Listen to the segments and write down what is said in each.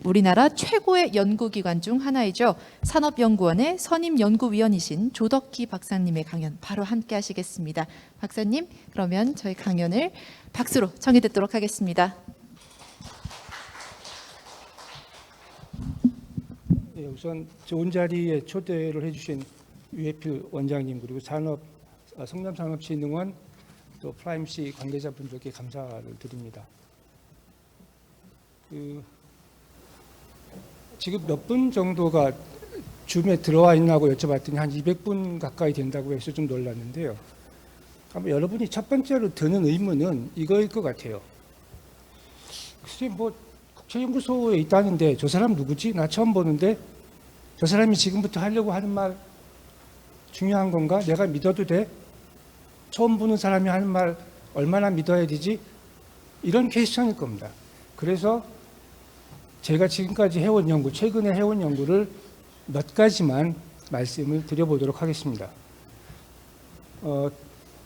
우리나라 최고의 연구기관 중 하나이죠. 산업연구원의 선임연구위원이신 조덕기 박사님의 강연 바로 함께 하시겠습니다. 박사님, 그러면 저희 강연을 박수로 청해듣도록 하겠습니다. 네, 우선 좋은 자리에 초대를 해주신 UF 원장님 그리고 성남산업진흥원 또 프라임C 관계자분들께 감사를 드립니다. 지금 몇 분 정도가 줌에 들어와 있나고 여쭤봤더니 한 200분 가까이 된다고 해서 좀 놀랐는데요. 아마 여러분이 첫 번째로 드는 의문은 이거일 것 같아요. 글쎄 뭐 국제연구소에 있다는데 저 사람 누구지? 나 처음 보는데 저 사람이 지금부터 하려고 하는 말 중요한 건가? 내가 믿어도 돼? 처음 보는 사람이 하는 말 얼마나 믿어야 되지? 이런 퀘스천일 겁니다. 그래서 제가 지금까지 해온 연구, 최근에 해온 연구를 몇 가지만 말씀을 드려보도록 하겠습니다.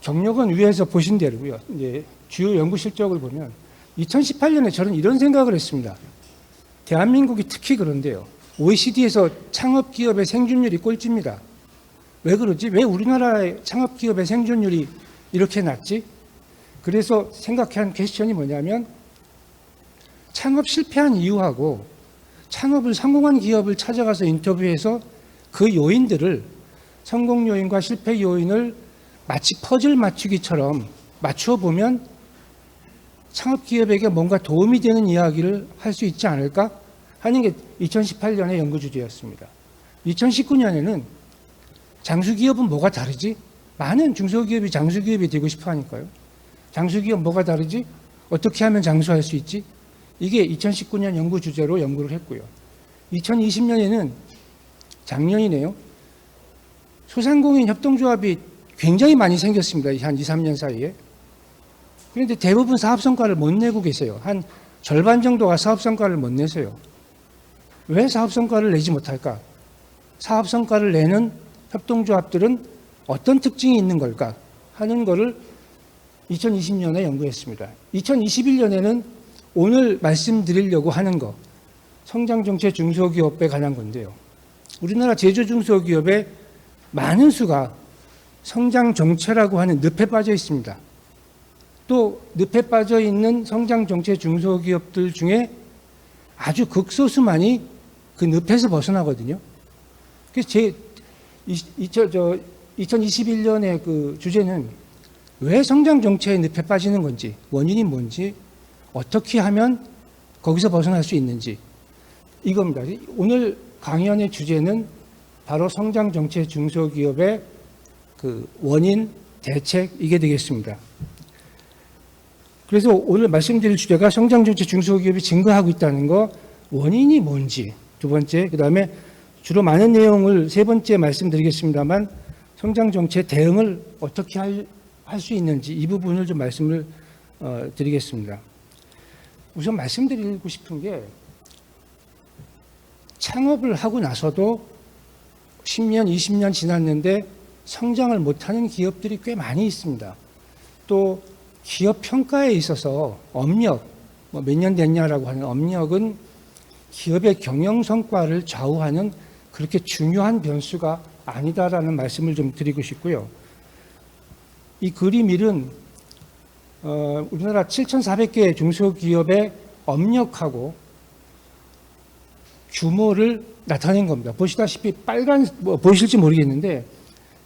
경력은 위에서 보신 대로고요. 이제 주요 연구 실적을 보면 2018년에 저는 이런 생각을 했습니다. 대한민국이 특히 그런데요. OECD에서 창업기업의 생존율이 꼴찌입니다. 왜 그러지? 왜 우리나라의 창업기업의 생존율이 이렇게 낮지? 그래서 생각한 퀘스천이 뭐냐면 창업 실패한 이유하고 창업을 성공한 기업을 찾아가서 인터뷰해서 그 요인들을 성공 요인과 실패 요인을 마치 퍼즐 맞추기처럼 맞추어 보면 창업 기업에게 뭔가 도움이 되는 이야기를 할 수 있지 않을까 하는 게 2018년의 연구 주제였습니다. 2019년에는 장수기업은 뭐가 다르지? 많은 중소기업이 장수기업이 되고 싶어 하니까요. 장수기업 뭐가 다르지? 어떻게 하면 장수할 수 있지? 이게 2019년 연구 주제로 연구를 했고요. 2020년에는 작년이네요. 소상공인 협동조합이 굉장히 많이 생겼습니다. 한 2, 3년 사이에. 그런데 대부분 사업성과를 못 내고 계세요. 한 절반 정도가 사업성과를 못 내세요. 왜 사업성과를 내지 못할까? 사업성과를 내는 협동조합들은 어떤 특징이 있는 걸까? 하는 거를 2020년에 연구했습니다. 2021년에는 오늘 말씀드리려고 하는 거, 성장정체 중소기업에 관한 건데요. 우리나라 제조중소기업의 많은 수가 성장정체라고 하는 늪에 빠져 있습니다. 또 늪에 빠져 있는 성장정체 중소기업들 중에 아주 극소수만이 그 늪에서 벗어나거든요. 그래서 2021년의 그 주제는 왜 성장정체의 늪에 빠지는 건지, 원인이 뭔지, 어떻게 하면 거기서 벗어날 수 있는지 이겁니다. 오늘 강연의 주제는 바로 성장정체 중소기업의 그 원인, 대책 이게 되겠습니다. 그래서 오늘 말씀드릴 주제가 성장정체 중소기업이 증가하고 있다는 거, 원인이 뭔지 두 번째, 그 다음에 주로 많은 내용을 세 번째 말씀드리겠습니다만 성장정체 대응을 어떻게 할 수 있는지 이 부분을 좀 말씀을 드리겠습니다. 우선 말씀드리고 싶은 게 창업을 하고 나서도 10년, 20년 지났는데 성장을 못하는 기업들이 꽤 많이 있습니다. 또 기업 평가에 있어서 업력, 몇 년 됐냐라고 하는 업력은 기업의 경영 성과를 좌우하는 그렇게 중요한 변수가 아니다라는 말씀을 좀 드리고 싶고요. 이 그림 1은 우리나라 7,400개 중소기업의 업력하고 규모를 나타낸 겁니다. 보시다시피 빨간, 보이실지 모르겠는데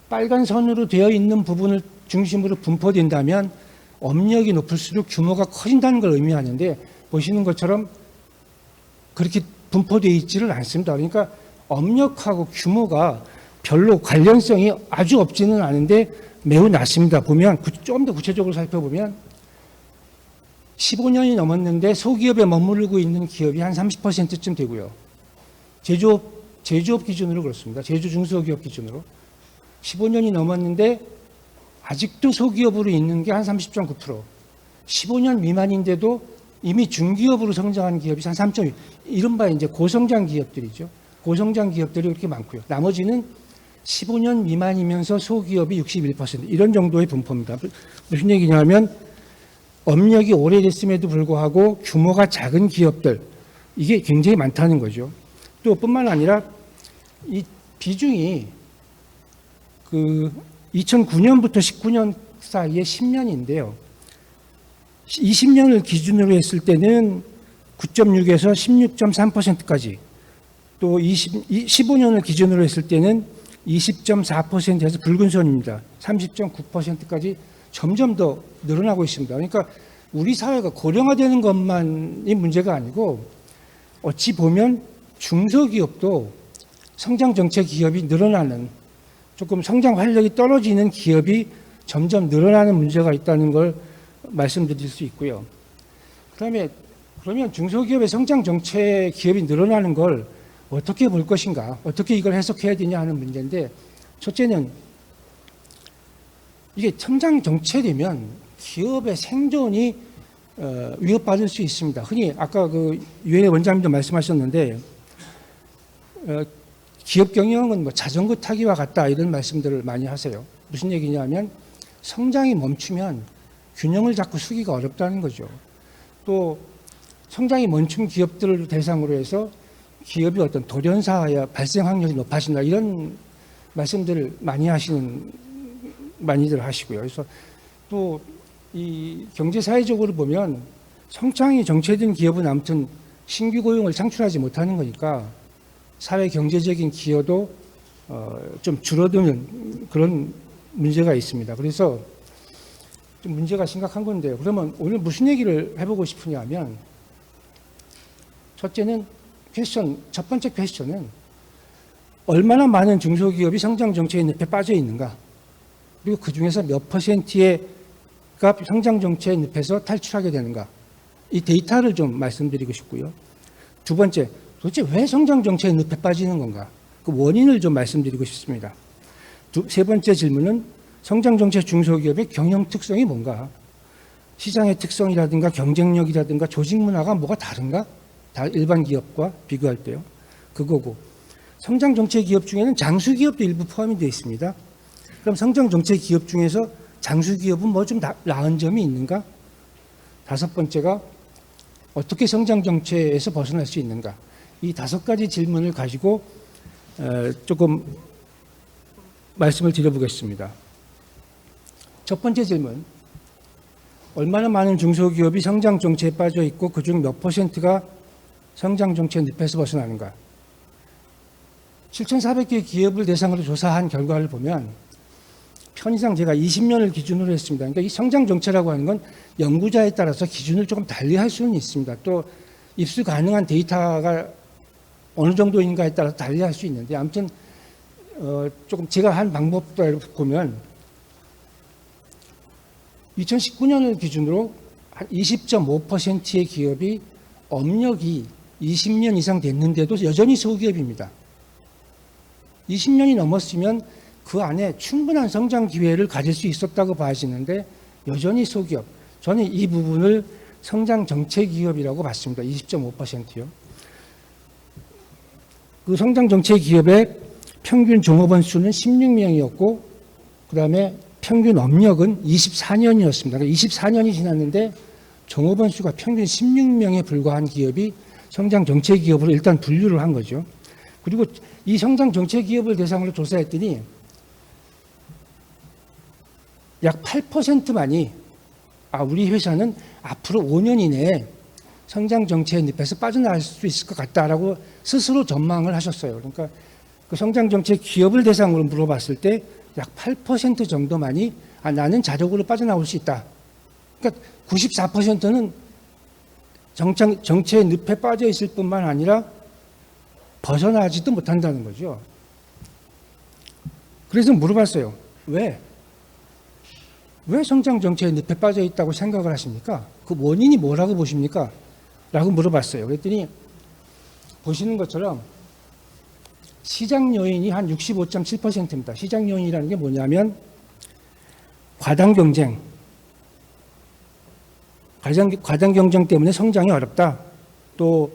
빨간 선으로 되어 있는 부분을 중심으로 분포된다면 업력이 높을수록 규모가 커진다는 걸 의미하는데 보시는 것처럼 그렇게 분포되어 있지를 않습니다. 그러니까 업력하고 규모가 별로 관련성이 아주 없지는 않은데 매우 낮습니다. 보면 좀 더 구체적으로 살펴보면 15년이 넘었는데 소기업에 머무르고 있는 기업이 한 30%쯤 되고요. 제조업 기준으로 그렇습니다. 제조 중소기업 기준으로 15년이 넘었는데 아직도 소기업으로 있는 게 한 30.9%, 15년 미만인데도 이미 중기업으로 성장한 기업이 한 3.2%, 이른바 이제 고성장 기업들이죠. 고성장 기업들이 그렇게 많고요. 나머지는 15년 미만이면서 소기업이 61%, 이런 정도의 분포입니다. 무슨 얘기냐면 업력이 오래됐음에도 불구하고 규모가 작은 기업들, 이게 굉장히 많다는 거죠. 또 뿐만 아니라 이 비중이 그 2009년부터 19년 사이에 10년인데요. 20년을 기준으로 했을 때는 9.6에서 16.3%까지, 또 15년을 기준으로 했을 때는 20.4%에서 붉은 선입니다. 30.9%까지 점점 더 늘어나고 있습니다. 그러니까 우리 사회가 고령화되는 것만이 문제가 아니고 어찌 보면 중소기업도 성장 정책 기업이 늘어나는, 조금 성장 활력이 떨어지는 기업이 점점 늘어나는 문제가 있다는 걸 말씀드릴 수 있고요. 그러면 중소기업의 성장 정책 기업이 늘어나는 걸 어떻게 볼 것인가, 어떻게 이걸 해석해야 되냐 하는 문제인데, 첫째는 이게 성장 정체되면 기업의 생존이 위협받을 수 있습니다. 흔히 아까 그 유해 원장님도 말씀하셨는데 기업 경영은 뭐 자전거 타기와 같다 이런 말씀들을 많이 하세요. 무슨 얘기냐면 성장이 멈추면 균형을 잡고 서기가 어렵다는 거죠. 또 성장이 멈춘 기업들을 대상으로 해서 기업이 어떤 돌연사의 발생 확률이 높아진다 이런 말씀들을 많이들 하시고요. 그래서 또 이 경제사회적으로 보면 성장이 정체된 기업은 아무튼 신규 고용을 창출하지 못하는 거니까 사회 경제적인 기여도 좀 줄어드는 그런 문제가 있습니다. 그래서 좀 문제가 심각한 건데요. 그러면 오늘 무슨 얘기를 해보고 싶으냐 하면, 첫째는 첫 번째 퀘스천은 얼마나 많은 중소기업이 성장 정책의 늪에 빠져 있는가, 그리고 그 중에서 몇 퍼센트가 성장 정책의 늪에서 탈출하게 되는가, 이 데이터를 좀 말씀드리고 싶고요. 두 번째, 도대체 왜 성장 정책의 늪에 빠지는 건가, 그 원인을 좀 말씀드리고 싶습니다. 세 번째 질문은 성장 정책 중소기업의 경영 특성이 뭔가, 시장의 특성이라든가 경쟁력이라든가 조직 문화가 뭐가 다른가, 일반 기업과 비교할 때요. 그거고, 성장 정책 기업 중에는 장수 기업도 일부 포함이 되어 있습니다. 그럼 성장 정책 기업 중에서 장수 기업은 뭐 좀 나은 점이 있는가? 다섯 번째가 어떻게 성장 정책에서 벗어날 수 있는가? 이 5가지 질문을 가지고 조금 말씀을 드려보겠습니다. 첫 번째 질문, 얼마나 많은 중소기업이 성장 정책에 빠져 있고 그중 몇 퍼센트가 성장 정책 늪에서 벗어나는가? 7,400개 기업을 대상으로 조사한 결과를 보면 편의상 제가 20년을 기준으로 했습니다. 그러니까 이 성장 정책이라고 하는 건 연구자에 따라서 기준을 조금 달리 할 수는 있습니다. 또 입수 가능한 데이터가 어느 정도인가에 따라서 달리 할 수 있는데, 아무튼 조금 제가 한 방법도 보면 2019년을 기준으로 한 20.5%의 기업이 업력이 20년 이상 됐는데도 여전히 소기업입니다. 20년이 넘었으면 그 안에 충분한 성장 기회를 가질 수 있었다고 봐지는데 여전히 소기업. 저는 이 부분을 성장 정책 기업이라고 봤습니다. 20.5%요. 그 성장 정책 기업의 평균 종업원 수는 16명이었고, 그 다음에 평균 업력은 24년이었습니다. 그러니까 24년이 지났는데 종업원 수가 평균 16명에 불과한 기업이 성장 정책 기업으로 일단 분류를 한 거죠. 그리고 이 성장 정책 기업을 대상으로 조사했더니 약 8%만이 우리 회사는 앞으로 5년 이내에 성장 정책의 늪에서 빠져나갈 수 있을 것 같다라고 스스로 전망을 하셨어요. 그러니까 그 성장 정책 기업을 대상으로 물어봤을 때 약 8% 정도만이 나는 자력으로 빠져나올 수 있다. 그러니까 94%는 정책의 늪에 빠져 있을 뿐만 아니라 벗어나지도 못한다는 거죠. 그래서 물어봤어요. 왜 성장 정책의 늪에 빠져 있다고 생각을 하십니까? 그 원인이 뭐라고 보십니까? 라고 물어봤어요. 그랬더니 보시는 것처럼 시장 요인이 한 65.7%입니다. 시장 요인이라는 게 뭐냐면 과당 경쟁 때문에 성장이 어렵다. 또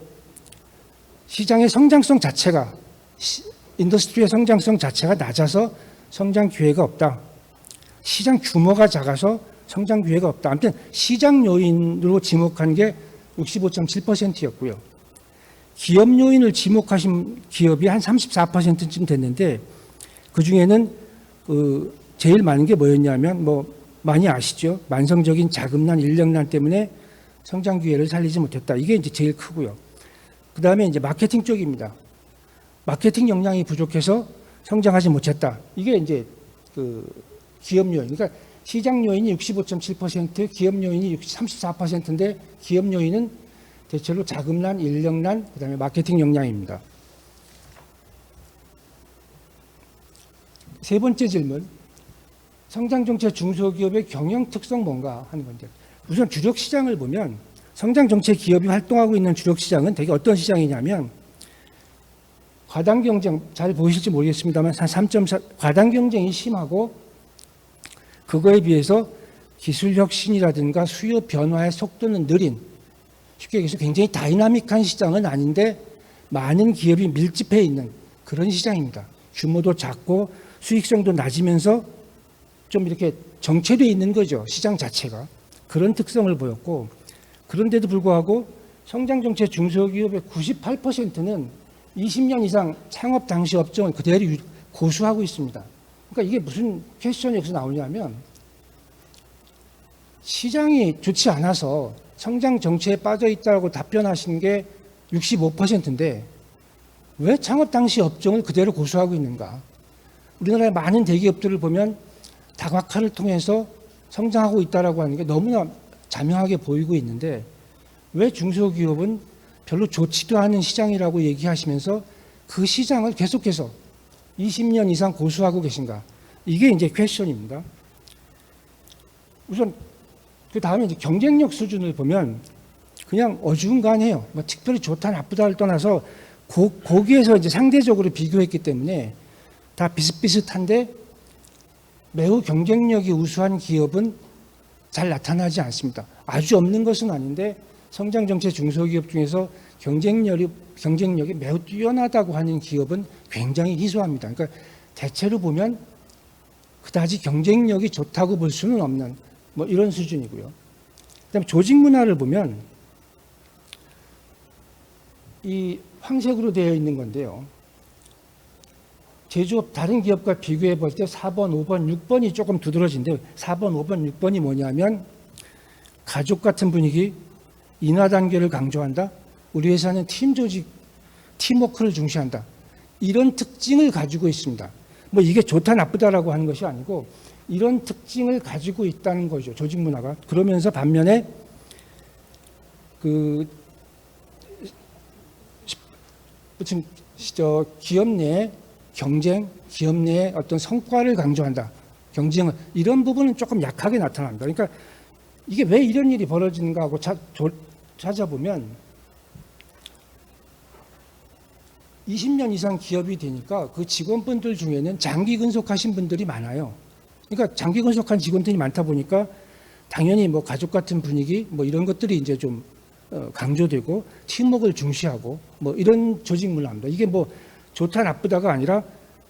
시장의 성장성 자체가, 인더스트리의 성장성 자체가 낮아서 성장 기회가 없다. 시장 규모가 작아서 성장 기회가 없다. 아무튼 시장 요인으로 지목한 게 65.7%였고요. 기업 요인을 지목하신 기업이 한 34%쯤 됐는데 그 중에는 제일 많은 게 뭐였냐면 많이 아시죠? 만성적인 자금난, 인력난 때문에 성장 기회를 살리지 못했다. 이게 이제 제일 크고요. 그 다음에 이제 마케팅 쪽입니다. 마케팅 역량이 부족해서 성장하지 못했다. 이게 이제 기업 요인. 그러니까 시장 요인이 65.7%, 기업 요인이 34%인데 기업 요인은 대체로 자금난, 인력난, 그다음에 마케팅 역량입니다. 세 번째 질문. 성장정책 중소기업의 경영 특성 뭔가 하는 건데 우선 주력 시장을 보면 성장정책 기업이 활동하고 있는 주력 시장은 되게 어떤 시장이냐면 과당 경쟁, 잘 보이실지 모르겠습니다만 3.4 과당 경쟁이 심하고 그거에 비해서 기술 혁신이라든가 수요 변화의 속도는 느린 쉽게 얘기해서 굉장히 다이나믹한 시장은 아닌데 많은 기업이 밀집해 있는 그런 시장입니다. 규모도 작고 수익성도 낮으면서 좀 이렇게 정체되어 있는 거죠. 시장 자체가. 그런 특성을 보였고 그런데도 불구하고 성장정책 중소기업의 98%는 20년 이상 창업 당시 업종을 그대로 고수하고 있습니다. 그러니까 이게 무슨 퀘스천이 여기서 나오냐면 시장이 좋지 않아서 성장 정체에 빠져 있다고 답변하신 게 65%인데 왜 창업 당시 업종을 그대로 고수하고 있는가? 우리나라의 많은 대기업들을 보면 다각화를 통해서 성장하고 있다라고 하는 게 너무나 자명하게 보이고 있는데 왜 중소기업은 별로 좋지도 않은 시장이라고 얘기하시면서 그 시장을 계속해서 20년 이상 고수하고 계신가? 이게 이제 퀘스천입니다. 우선 그 다음에 이제 경쟁력 수준을 보면 그냥 어중간해요. 뭐 특별히 좋다 나쁘다를 떠나서 거기에서 이제 상대적으로 비교했기 때문에 다 비슷비슷한데 매우 경쟁력이 우수한 기업은 잘 나타나지 않습니다. 아주 없는 것은 아닌데 성장정책 중소기업 중에서 경쟁력이 매우 뛰어나다고 하는 기업은 굉장히 희소합니다. 그러니까 대체로 보면 그다지 경쟁력이 좋다고 볼 수는 없는 뭐 이런 수준이고요. 그다음에 조직 문화를 보면 이 황색으로 되어 있는 건데요. 제조업 다른 기업과 비교해 볼 때 4번, 5번, 6번이 조금 두드러진데 4번, 5번, 6번이 뭐냐면 가족 같은 분위기, 인하 단계를 강조한다. 우리 회사는 팀 조직, 팀워크를 중시한다. 이런 특징을 가지고 있습니다. 뭐 이게 좋다 나쁘다라고 하는 것이 아니고 이런 특징을 가지고 있다는 거죠. 조직 문화가. 그러면서 반면에 지금 기업 내 경쟁, 기업 내의 어떤 성과를 강조한다. 경쟁을 이런 부분은 조금 약하게 나타납니다. 그러니까 이게 왜 이런 일이 벌어지는가 하고 찾아보면 20년 이상 기업이 되니까 그 직원분들 중에는 장기 근속하신 분들이 많아요. 그러니까 장기 근속한 직원들이 많다 보니까 당연히 뭐 가족 같은 분위기 뭐 이런 것들이 이제 좀 강조되고 팀워크를 중시하고 뭐 이런 조직 문화입니다. 이게 뭐 좋다 나쁘다가 아니라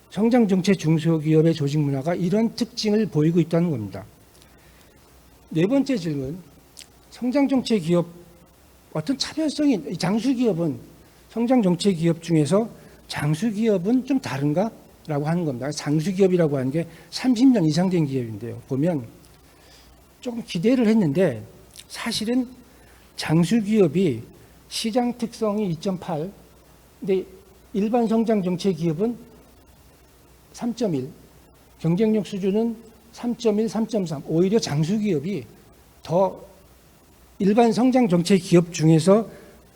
성장정책 중소기업의 조직 문화가 이런 특징을 보이고 있다는 겁니다. 네 번째 질문. 성장정책 기업 어떤 차별성이 장수기업은 성장정책 기업 중에서 장수기업은 좀 다른가? 라고 하는 겁니다. 장수기업이라고 하는 게 30년 이상 된 기업인데요. 보면 조금 기대를 했는데 사실은 장수기업이 시장 특성이 2.8 근데 일반 성장정책 기업은 3.1 경쟁력 수준은 3.1, 3.3 오히려 장수기업이 더 일반 성장정책 기업 중에서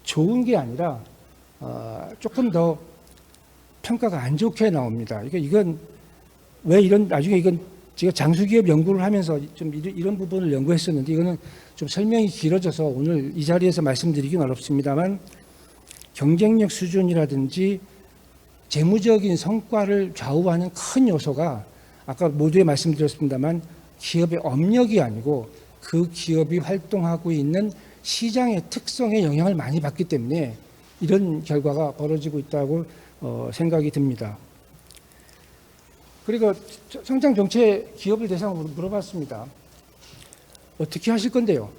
좋은 게 아니라 조금 더 평가가 안 좋게 나옵니다. 이건 왜 이런 나중에 이건 제가 장수기업 연구를 하면서 좀 이런 부분을 연구했었는데 이거는 좀 설명이 길어져서 오늘 이 자리에서 말씀드리긴 어렵습니다만 경쟁력 수준이라든지 재무적인 성과를 좌우하는 큰 요소가 아까 모두에 말씀드렸습니다만 기업의 업력이 아니고 그 기업이 활동하고 있는 시장의 특성에 영향을 많이 받기 때문에 이런 결과가 벌어지고 있다고 생각이 듭니다. 그리고 성장정책 기업을 대상으로 물어봤습니다. 어떻게 하실 건데요?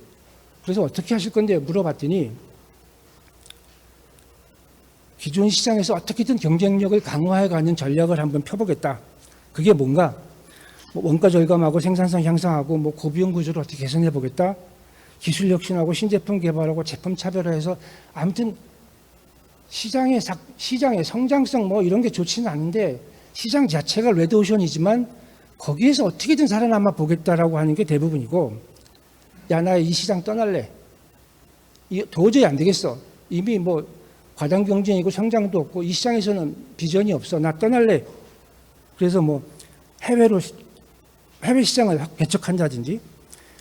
그래서 어떻게 하실 건데요? 물어봤더니 기존 시장에서 어떻게든 경쟁력을 강화해가는 전략을 한번 펴보겠다. 그게 뭔가? 뭐 원가 절감하고 생산성 향상하고 뭐 고비용 구조를 어떻게 개선해보겠다. 기술 혁신하고 신제품 개발하고 제품 차별화해서 아무튼 시장의 성장성 뭐 이런 게 좋지는 않은데 시장 자체가 레드오션이지만 거기에서 어떻게든 살아남아 보겠다라고 하는 게 대부분이고, 야, 나 이 시장 떠날래. 도저히 안 되겠어. 이미 뭐 과당 경쟁이고 성장도 없고 이 시장에서는 비전이 없어. 나 떠날래. 그래서 뭐 해외 시장을 개척한다든지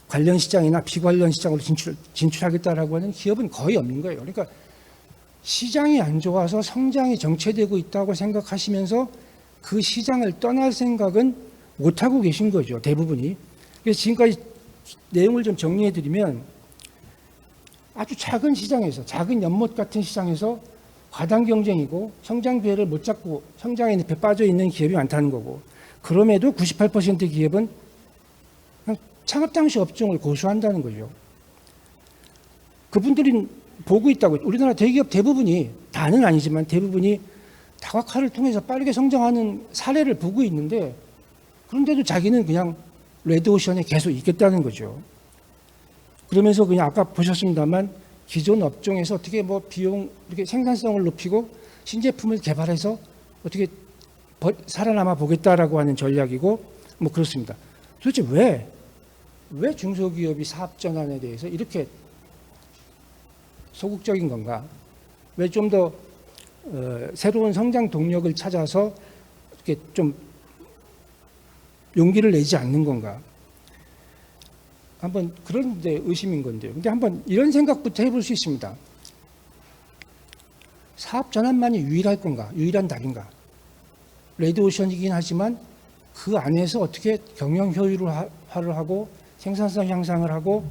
관련 시장이나 비관련 시장으로 진출하겠다라고 하는 기업은 거의 없는 거예요. 그러니까 시장이 안 좋아서 성장이 정체되고 있다고 생각하시면서 그 시장을 떠날 생각은 못하고 계신 거죠, 대부분이. 그래서 지금까지 내용을 좀 정리해 드리면 아주 작은 시장에서, 작은 연못 같은 시장에서 과당 경쟁이고 성장 기회를 못 잡고 성장의 늪에 빠져 있는 기업이 많다는 거고, 그럼에도 98% 기업은 그냥 창업 당시 업종을 고수한다는 거죠. 그분들이 보고 있다고. 우리나라 대기업 대부분이, 다는 아니지만 대부분이 다각화를 통해서 빠르게 성장하는 사례를 보고 있는데, 그런데도 자기는 그냥 레드오션에 계속 있겠다는 거죠. 그러면서 그냥 아까 보셨습니다만 기존 업종에서 어떻게 뭐 비용, 이렇게 생산성을 높이고 신제품을 개발해서 어떻게 살아남아 보겠다라고 하는 전략이고, 뭐 그렇습니다. 도대체 왜 중소기업이 사업 전환에 대해서 이렇게 소극적인 건가? 왜 좀 더 새로운 성장 동력을 찾아서 이렇게 좀 용기를 내지 않는 건가? 한번 그런 데 의심인 건데요. 근데 한번 이런 생각부터 해볼 수 있습니다. 사업 전환만이 유일할 건가? 유일한 답인가? 레드오션이긴 하지만 그 안에서 어떻게 경영 효율화를 하고 생산성 향상을 하고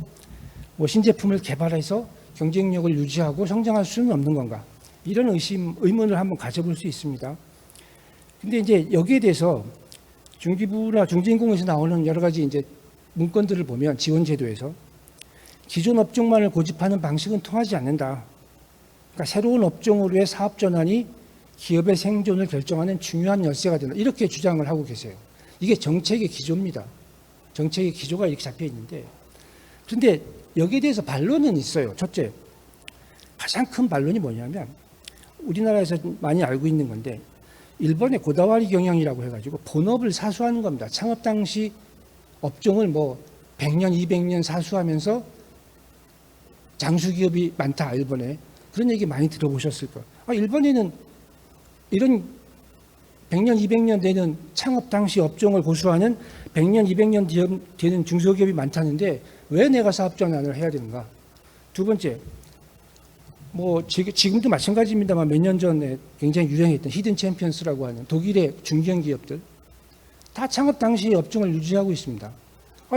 뭐 신제품을 개발해서 경쟁력을 유지하고 성장할 수는 없는 건가? 이런 의문을 한번 가져볼 수 있습니다. 근데 이제 여기에 대해서 중기부나 중진공에서 나오는 여러 가지 이제 문건들을 보면 지원 제도에서 기존 업종만을 고집하는 방식은 통하지 않는다. 그러니까 새로운 업종으로의 사업 전환이 기업의 생존을 결정하는 중요한 열쇠가 된다. 이렇게 주장을 하고 계세요. 이게 정책의 기조입니다. 정책의 기조가 이렇게 잡혀 있는데, 그런데 여기에 대해서 반론은 있어요. 첫째, 가장 큰 반론이 뭐냐면 우리나라에서 많이 알고 있는 건데, 일본의 고다와리 경영이라고 해가지고 본업을 사수하는 겁니다. 창업 당시 업종을 뭐 100년, 200년 사수하면서 장수기업이 많다, 일본에. 그런 얘기 많이 들어보셨을 거예요. 일본에는 이런 100년, 200년 되는 창업 당시 업종을 고수하는 100년, 200년 되는 중소기업이 많다는데 왜 내가 사업 전환을 해야 되는가? 두 번째, 뭐 지금도 마찬가지입니다만 몇 년 전에 굉장히 유행했던 히든 챔피언스라고 하는 독일의 중견기업들 다 창업 당시 업종을 유지하고 있습니다.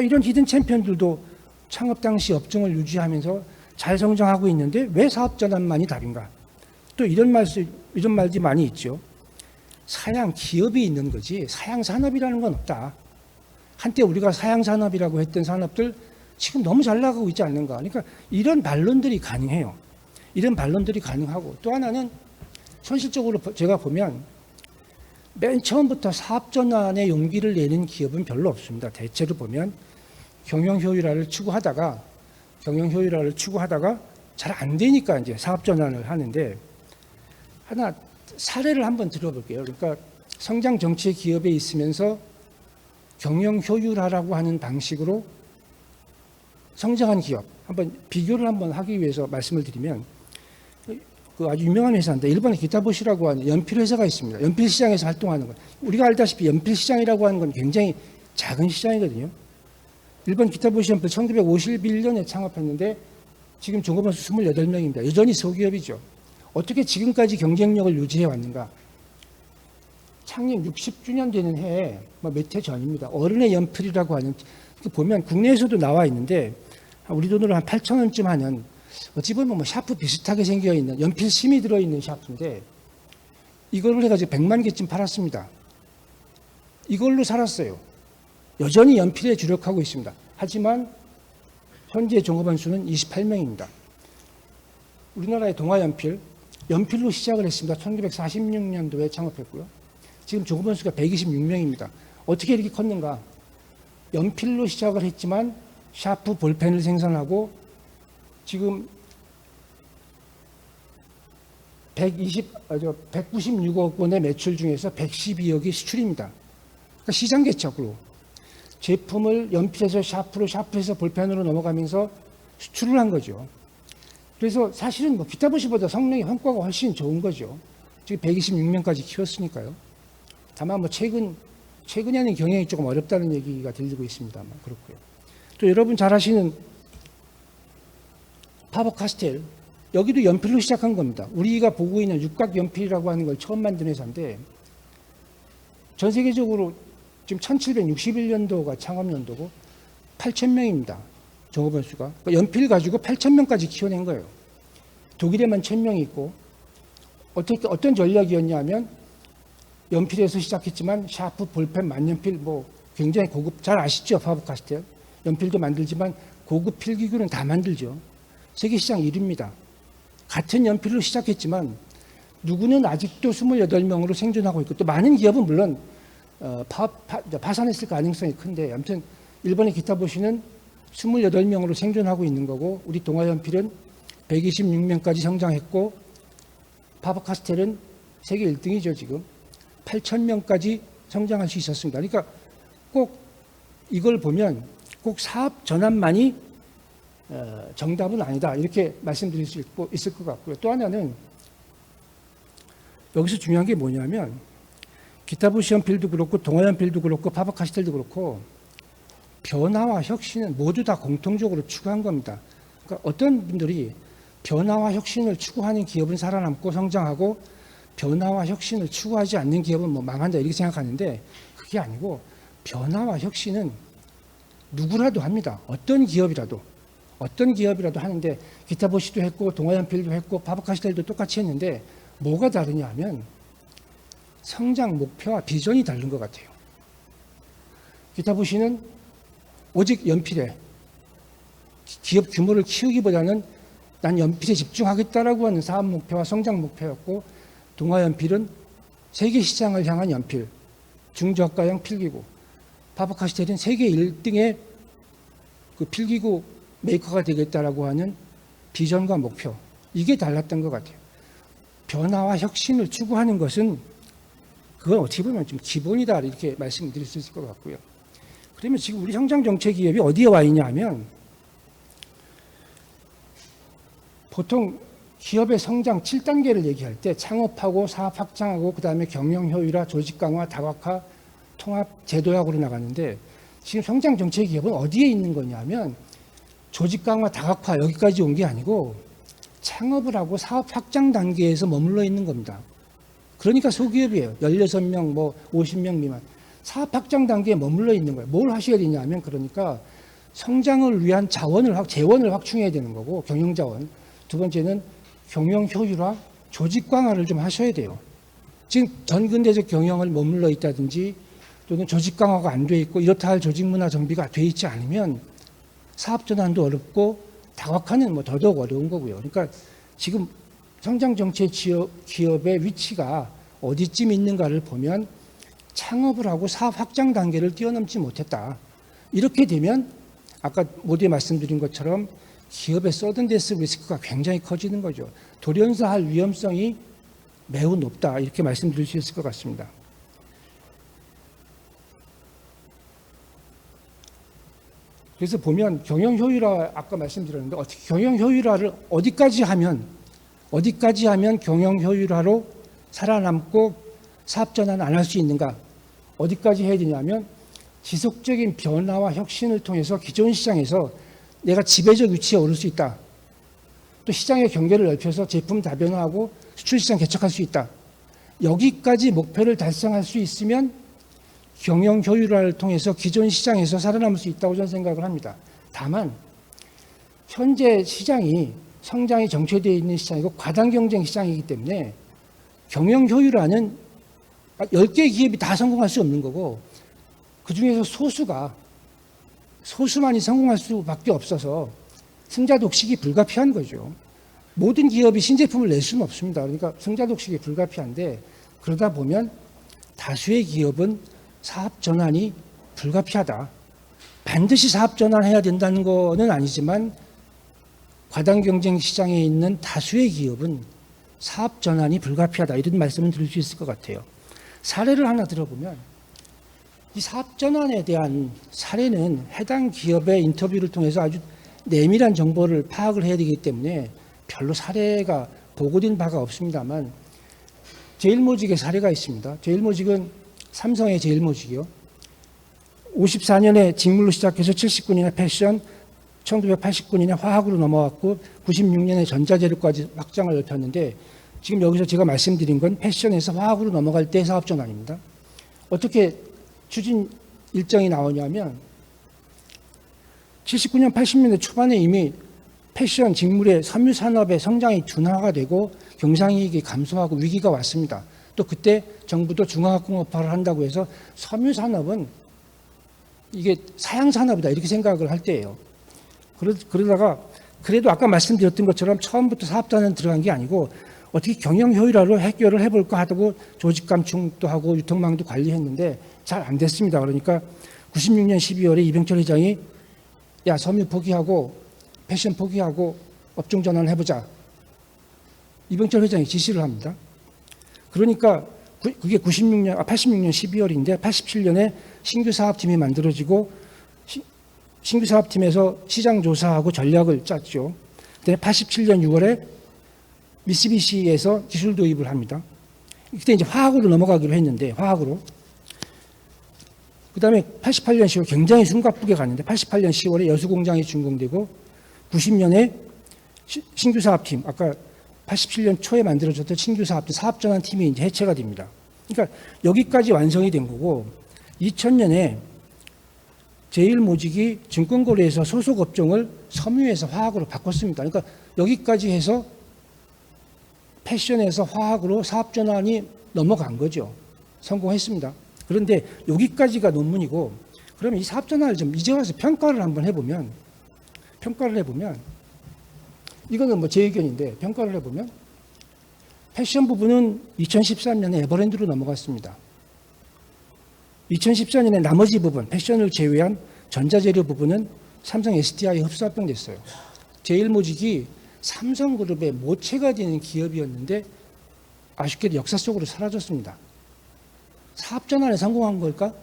이런 히든 챔피언들도 창업 당시 업종을 유지하면서 잘 성장하고 있는데 왜 사업 전환만이 답인가? 또 이런 말이 많이 있죠. 사양 기업이 있는 거지 사양 산업이라는 건 없다. 한때 우리가 사양 산업이라고 했던 산업들 지금 너무 잘 나가고 있지 않는가? 그러니까 이런 반론들이 가능해요. 이런 반론들이 가능하고, 또 하나는 현실적으로 제가 보면 맨 처음부터 사업 전환에 용기를 내는 기업은 별로 없습니다. 대체로 보면 경영 효율화를 추구하다가 잘 안 되니까 이제 사업 전환을 하는데, 하나 사례를 한번 들어볼게요. 그러니까 성장 정치 기업에 있으면서 경영 효율화라고 하는 방식으로 성장한 기업, 한번 비교를 한번 하기 위해서 말씀을 드리면, 그 아주 유명한 회사인데 일본의 기타보시라고 하는 연필 회사가 있습니다. 연필 시장에서 활동하는 것. 우리가 알다시피 연필 시장이라고 하는 건 굉장히 작은 시장이거든요. 일본 기타보시 연필 1951년에 창업했는데 지금 종업원수 28명입니다. 여전히 소기업이죠. 어떻게 지금까지 경쟁력을 유지해 왔는가? 창립 60주년 되는 해에 몇 해 전입니다. 어른의 연필이라고 하는, 보면 국내에서도 나와 있는데 우리 돈으로 한 8,000원쯤 하는, 어찌 보면 샤프 비슷하게 생겨 있는 연필 심이 들어있는 샤프인데 이걸로 해가지고 100만 개쯤 팔았습니다. 이걸로 살았어요. 여전히 연필에 주력하고 있습니다. 하지만 현재 종업원 수는 28명입니다. 우리나라의 동아연필, 연필로 시작을 했습니다. 1946년도에 창업했고요. 지금 종업원 수가 126명입니다. 어떻게 이렇게 컸는가? 연필로 시작을 했지만 샤프 볼펜을 생산하고 지금 196억 원의 매출 중에서 112억이 수출입니다. 그러니까 시장 개척으로 제품을 연필에서 샤프로, 샤프에서 볼펜으로 넘어가면서 수출을 한 거죠. 그래서 사실은 뭐 기타부시보다 성능이 성과가 훨씬 좋은 거죠. 지금 126명까지 키웠으니까요. 다만 뭐 최근에는 경영이 조금 어렵다는 얘기가 들리고 있습니다만 그렇고요. 또 여러분 잘 아시는 파버카스텔, 여기도 연필로 시작한 겁니다. 우리가 보고 있는 육각연필이라고 하는 걸 처음 만든 회사인데 전 세계적으로 지금 1761년도가 창업연도고 8,000명입니다. 종업원 수가. 그러니까 연필 가지고 8,000명까지 키워낸 거예요. 독일에만 1,000명이 있고 어떤 전략이었냐면 연필에서 시작했지만 샤프, 볼펜, 만년필 뭐 굉장히 고급, 잘 아시죠? 파버카스텔. 연필도 만들지만 고급 필기구는 다 만들죠. 세계 시장 1위입니다. 같은 연필로 시작했지만 누구는 아직도 28명으로 생존하고 있고 또 많은 기업은 물론 파산했을 가능성이 큰데 아무튼 일본의 기타부시는 28명으로 생존하고 있는 거고 우리 동아연필은 126명까지 성장했고 파버카스텔은 세계 1등이죠 지금. 8,000명까지 성장할 수 있었습니다. 그러니까 꼭 이걸 보면 꼭 사업 전환만이 정답은 아니다 이렇게 말씀드릴 수 있을 것 같고요. 또 하나는 여기서 중요한 게 뭐냐면 기타부시 연필도 그렇고 동아연필도 그렇고 파버카스텔도 그렇고 변화와 혁신은 모두 다 공통적으로 추구한 겁니다. 그러니까 어떤 분들이 변화와 혁신을 추구하는 기업은 살아남고 성장하고 변화와 혁신을 추구하지 않는 기업은 뭐 망한다 이렇게 생각하는데 그게 아니고 변화와 혁신은 누구라도 합니다. 어떤 기업이라도 하는데 기타부시도 했고 동아연필도 했고 파버카스텔도 똑같이 했는데 뭐가 다르냐 하면 성장 목표와 비전이 다른 것 같아요. 기타부시는 오직 연필에 기업 규모를 키우기보다는 난 연필에 집중하겠다라고 하는 사업 목표와 성장 목표였고 동아연필은 세계 시장을 향한 연필, 중저가형 필기구, 파버카스텔은 세계 1등의 그 필기구 메이커가 되겠다라고 하는 비전과 목표, 이게 달랐던 것 같아요. 변화와 혁신을 추구하는 것은 그건 어떻게 보면 좀 기본이다 이렇게 말씀드릴 수 있을 것 같고요. 그러면 지금 우리 성장정책 기업이 어디에 와 있냐 하면 보통 기업의 성장 7단계를 얘기할 때 창업하고 사업 확장하고 그다음에 경영 효율화, 조직 강화, 다각화, 통합, 제도약으로 나가는데 지금 성장정책기업은 어디에 있는 거냐면 조직 강화, 다각화 여기까지 온 게 아니고 창업을 하고 사업 확장 단계에서 머물러 있는 겁니다. 그러니까 소기업이에요. 16명, 뭐 50명 미만. 사업 확장 단계에 머물러 있는 거예요. 뭘 하셔야 되냐면 그러니까 성장을 위한 재원을 확충해야 되는 거고 경영자원. 두 번째는 경영 효율화, 조직 강화를 좀 하셔야 돼요. 지금 전근대적 경영을 머물러 있다든지 또는 조직 강화가 안 돼 있고 이렇다 할 조직 문화 정비가 돼 있지 않으면 사업 전환도 어렵고 다각화는 뭐 더더욱 어려운 거고요. 그러니까 지금 성장정책 기업의 위치가 어디쯤 있는가를 보면 창업을 하고 사업 확장 단계를 뛰어넘지 못했다. 이렇게 되면 아까 모두에 말씀드린 것처럼 기업의 서든데스 리스크가 굉장히 커지는 거죠. 돌연사할 위험성이 매우 높다. 이렇게 말씀드릴 수 있을 것 같습니다. 그래서 보면 경영 효율화 아까 말씀드렸는데 어떻게 경영 효율화를 어디까지 하면 경영 효율화로 살아남고 사업 전환 안 할 수 있는가? 어디까지 해야 되냐면 지속적인 변화와 혁신을 통해서 기존 시장에서 내가 지배적 위치에 오를 수 있다. 또 시장의 경계를 넓혀서 제품 다변화하고 수출 시장 개척할 수 있다. 여기까지 목표를 달성할 수 있으면 경영 효율화를 통해서 기존 시장에서 살아남을 수 있다고 저는 생각을 합니다. 다만 현재 시장이 성장이 정체되어 있는 시장이고 과당 경쟁 시장이기 때문에 경영 효율화는 10개의 기업이 다 성공할 수 없는 거고 그중에서 소수만이 성공할 수밖에 없어서 승자 독식이 불가피한 거죠. 모든 기업이 신제품을 낼 수는 없습니다. 그러니까 승자독식이 불가피한데 그러다 보면 다수의 기업은 사업 전환이 불가피하다. 반드시 사업 전환해야 된다는 거는 아니지만 과당 경쟁 시장에 있는 다수의 기업은 사업 전환이 불가피하다. 이런 말씀을 드릴 수 있을 것 같아요. 사례를 하나 들어보면 이 사업 전환에 대한 사례는 해당 기업의 인터뷰를 통해서 아주 내밀한 정보를 파악을 해야 되기 때문에 별로 사례가 보고된 바가 없습니다만 제일모직의 사례가 있습니다. 제일모직은 삼성의 제일모직이요. 54년에 직물로 시작해서 79년에 패션, 1989년에 화학으로 넘어왔고 96년에 전자재료까지 확장을 넓혔는데 지금 여기서 제가 말씀드린 건 패션에서 화학으로 넘어갈 때 사업 전환입니다. 어떻게 추진 일정이 나오냐면 79년, 80년대 초반에 이미 패션, 직물의 섬유 산업의 성장이 둔화가 되고 경상이익이 감소하고 위기가 왔습니다. 또 그때 정부도 중화학공업화를 한다고 해서 섬유 산업은 이게 사양 산업이다 이렇게 생각을 할 때예요. 그러다가 그래도 아까 말씀드렸던 것처럼 처음부터 사업단은 들어간 게 아니고 어떻게 경영 효율화로 해결을 해볼까 하고 조직 감축도 하고 유통망도 관리했는데 잘 안 됐습니다. 그러니까 96년 12월에 이병철 회장이 야 섬유 포기하고 패션 포기하고 업종 전환을 해보자. 이병철 회장이 지시를 합니다. 그러니까 그게 86년 12월인데 87년에 신규 사업팀이 만들어지고 신규 사업팀에서 시장 조사하고 전략을 짰죠. 그때 87년 6월에 미쓰비시에서 기술 도입을 합니다. 그때 이제 화학으로 넘어가기로 했는데 화학으로. 그다음에 88년 10월 굉장히 숨가쁘게 갔는데 88년 10월에 여수 공장이 준공되고 90년에 신규 사업팀 아까 87년 초에 만들어졌던 신규 사업팀 사업전환팀이 이제 해체가 됩니다. 그러니까 여기까지 완성이 된 거고 2000년에 제일모직이 증권거래에서 소속 업종을 섬유에서 화학으로 바꿨습니다. 그러니까 여기까지 해서 패션에서 화학으로 사업전환이 넘어간 거죠. 성공했습니다. 그런데 여기까지가 논문이고 그러면 이 사업전환을 좀 이제 와서 평가를 한번 해보면 이거는 뭐 제 의견인데 평가를 해보면 패션 부분은 2013년에 에버랜드로 넘어갔습니다. 2014년에 나머지 부분 패션을 제외한 전자재료 부분은 삼성 SDI에 흡수 합병됐어요. 제일모직이 삼성그룹의 모체가 되는 기업이었는데 아쉽게도 역사 속으로 사라졌습니다. 사업전환에 성공한 걸까?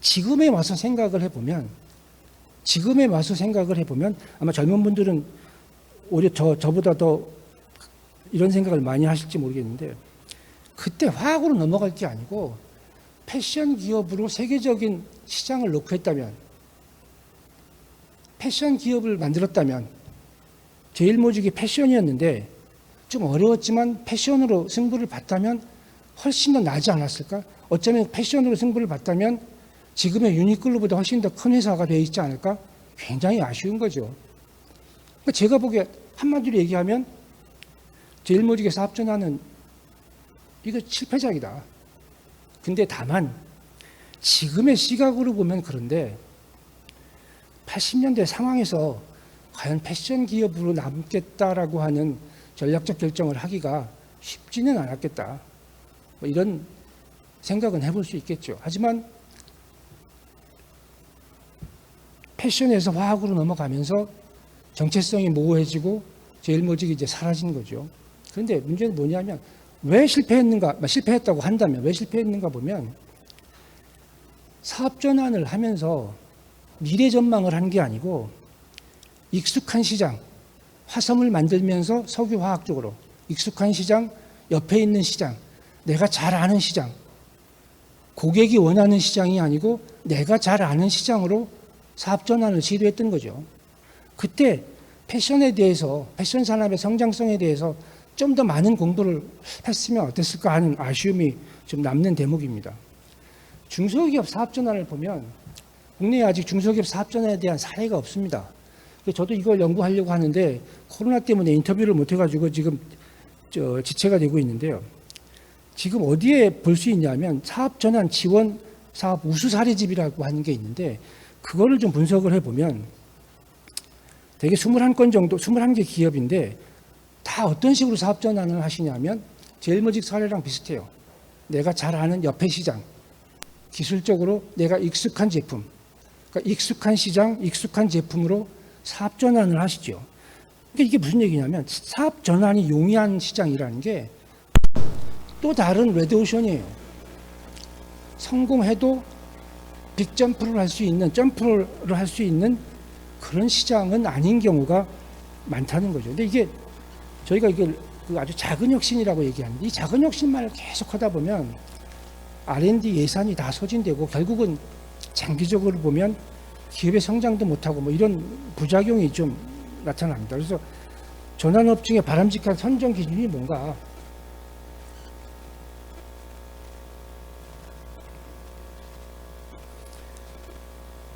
지금에 와서 생각을 해보면 아마 젊은 분들은 오히려 저보다 더 이런 생각을 많이 하실지 모르겠는데 그때 화학으로 넘어갈 게 아니고 패션 기업으로 세계적인 시장을 놓고 했다면 패션 기업을 만들었다면 제일모직이 패션이었는데 좀 어려웠지만 패션으로 승부를 봤다면 훨씬 더 나지 않았을까? 어쩌면 패션으로 승부를 봤다면 지금의 유니클로보다 훨씬 더 큰 회사가 되어 있지 않을까? 굉장히 아쉬운 거죠. 그러니까 제가 보기에 한마디로 얘기하면 제일모직의 사업전환은 이거 실패작이다. 근데 다만 지금의 시각으로 보면 그런데 80년대 상황에서 과연 패션 기업으로 남겠다라고 하는 전략적 결정을 하기가 쉽지는 않았겠다. 뭐 이런 생각은 해볼 수 있겠죠. 하지만 패션에서 화학으로 넘어가면서 정체성이 모호해지고 제일모직이 이제 사라진 거죠. 그런데 문제는 뭐냐면 왜 실패했는가, 실패했다고 한다면 왜 실패했는가 보면 사업 전환을 하면서 미래 전망을 한 게 아니고 익숙한 시장, 화성을 만들면서 석유화학 쪽으로 익숙한 시장, 옆에 있는 시장, 내가 잘 아는 시장, 고객이 원하는 시장이 아니고 내가 잘 아는 시장으로 사업 전환을 시도했던 거죠. 그때 패션에 대해서, 패션 산업의 성장성에 대해서 좀 더 많은 공부를 했으면 어땠을까 하는 아쉬움이 좀 남는 대목입니다. 중소기업 사업 전환을 보면 국내에 아직 중소기업 사업 전환에 대한 사례가 없습니다. 저도 이걸 연구하려고 하는데 코로나 때문에 인터뷰를 못 해가지고 지금 지체가 되고 있는데요. 지금 어디에 볼 수 있냐면 사업 전환 지원 사업 우수 사례집이라고 하는 게 있는데 그거를 좀 분석을 해보면 대개 21건 정도, 21개 기업인데 다 어떤 식으로 사업 전환을 하시냐면 제일모직 사례랑 비슷해요. 내가 잘 아는 옆에 시장, 기술적으로 내가 익숙한 제품, 그러니까 익숙한 시장, 익숙한 제품으로 사업 전환을 하시죠. 그러니까 이게 무슨 얘기냐면 사업 전환이 용이한 시장이라는 게 또 다른 레드오션이에요. 성공해도 빅점프를 할 수 있는, 점프를 할 수 있는 그런 시장은 아닌 경우가 많다는 거죠. 근데 이게 저희가 이걸 아주 작은 혁신이라고 얘기하는데 이 작은 혁신만을 계속 하다 보면 R&D 예산이 다 소진되고 결국은 장기적으로 보면 기업의 성장도 못하고 뭐 이런 부작용이 좀 나타납니다. 그래서 전환업종의 바람직한 선정 기준이 뭔가?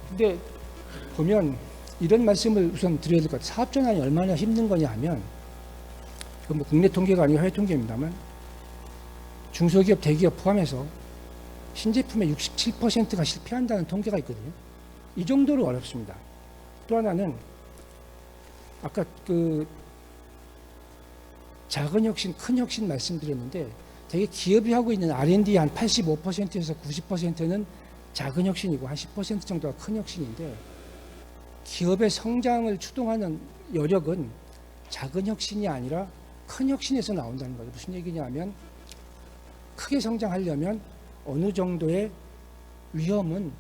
근데 보면 이런 말씀을 우선 드려야 될 것 같아요. 사업 전환이 얼마나 힘든 거냐 하면 뭐 국내 통계가 아니고 해외 통계입니다만 중소기업, 대기업 포함해서 신제품의 67%가 실패한다는 통계가 있거든요. 이 정도로 어렵습니다. 또 하나는 아까 그 작은 혁신, 큰 혁신 말씀드렸는데 되게 기업이 하고 있는 R&D 한 85%에서 90%는 작은 혁신이고 한 10% 정도가 큰 혁신인데 기업의 성장을 추동하는 여력은 작은 혁신이 아니라 큰 혁신에서 나온다는 거죠. 무슨 얘기냐 하면 크게 성장하려면 어느 정도의 위험은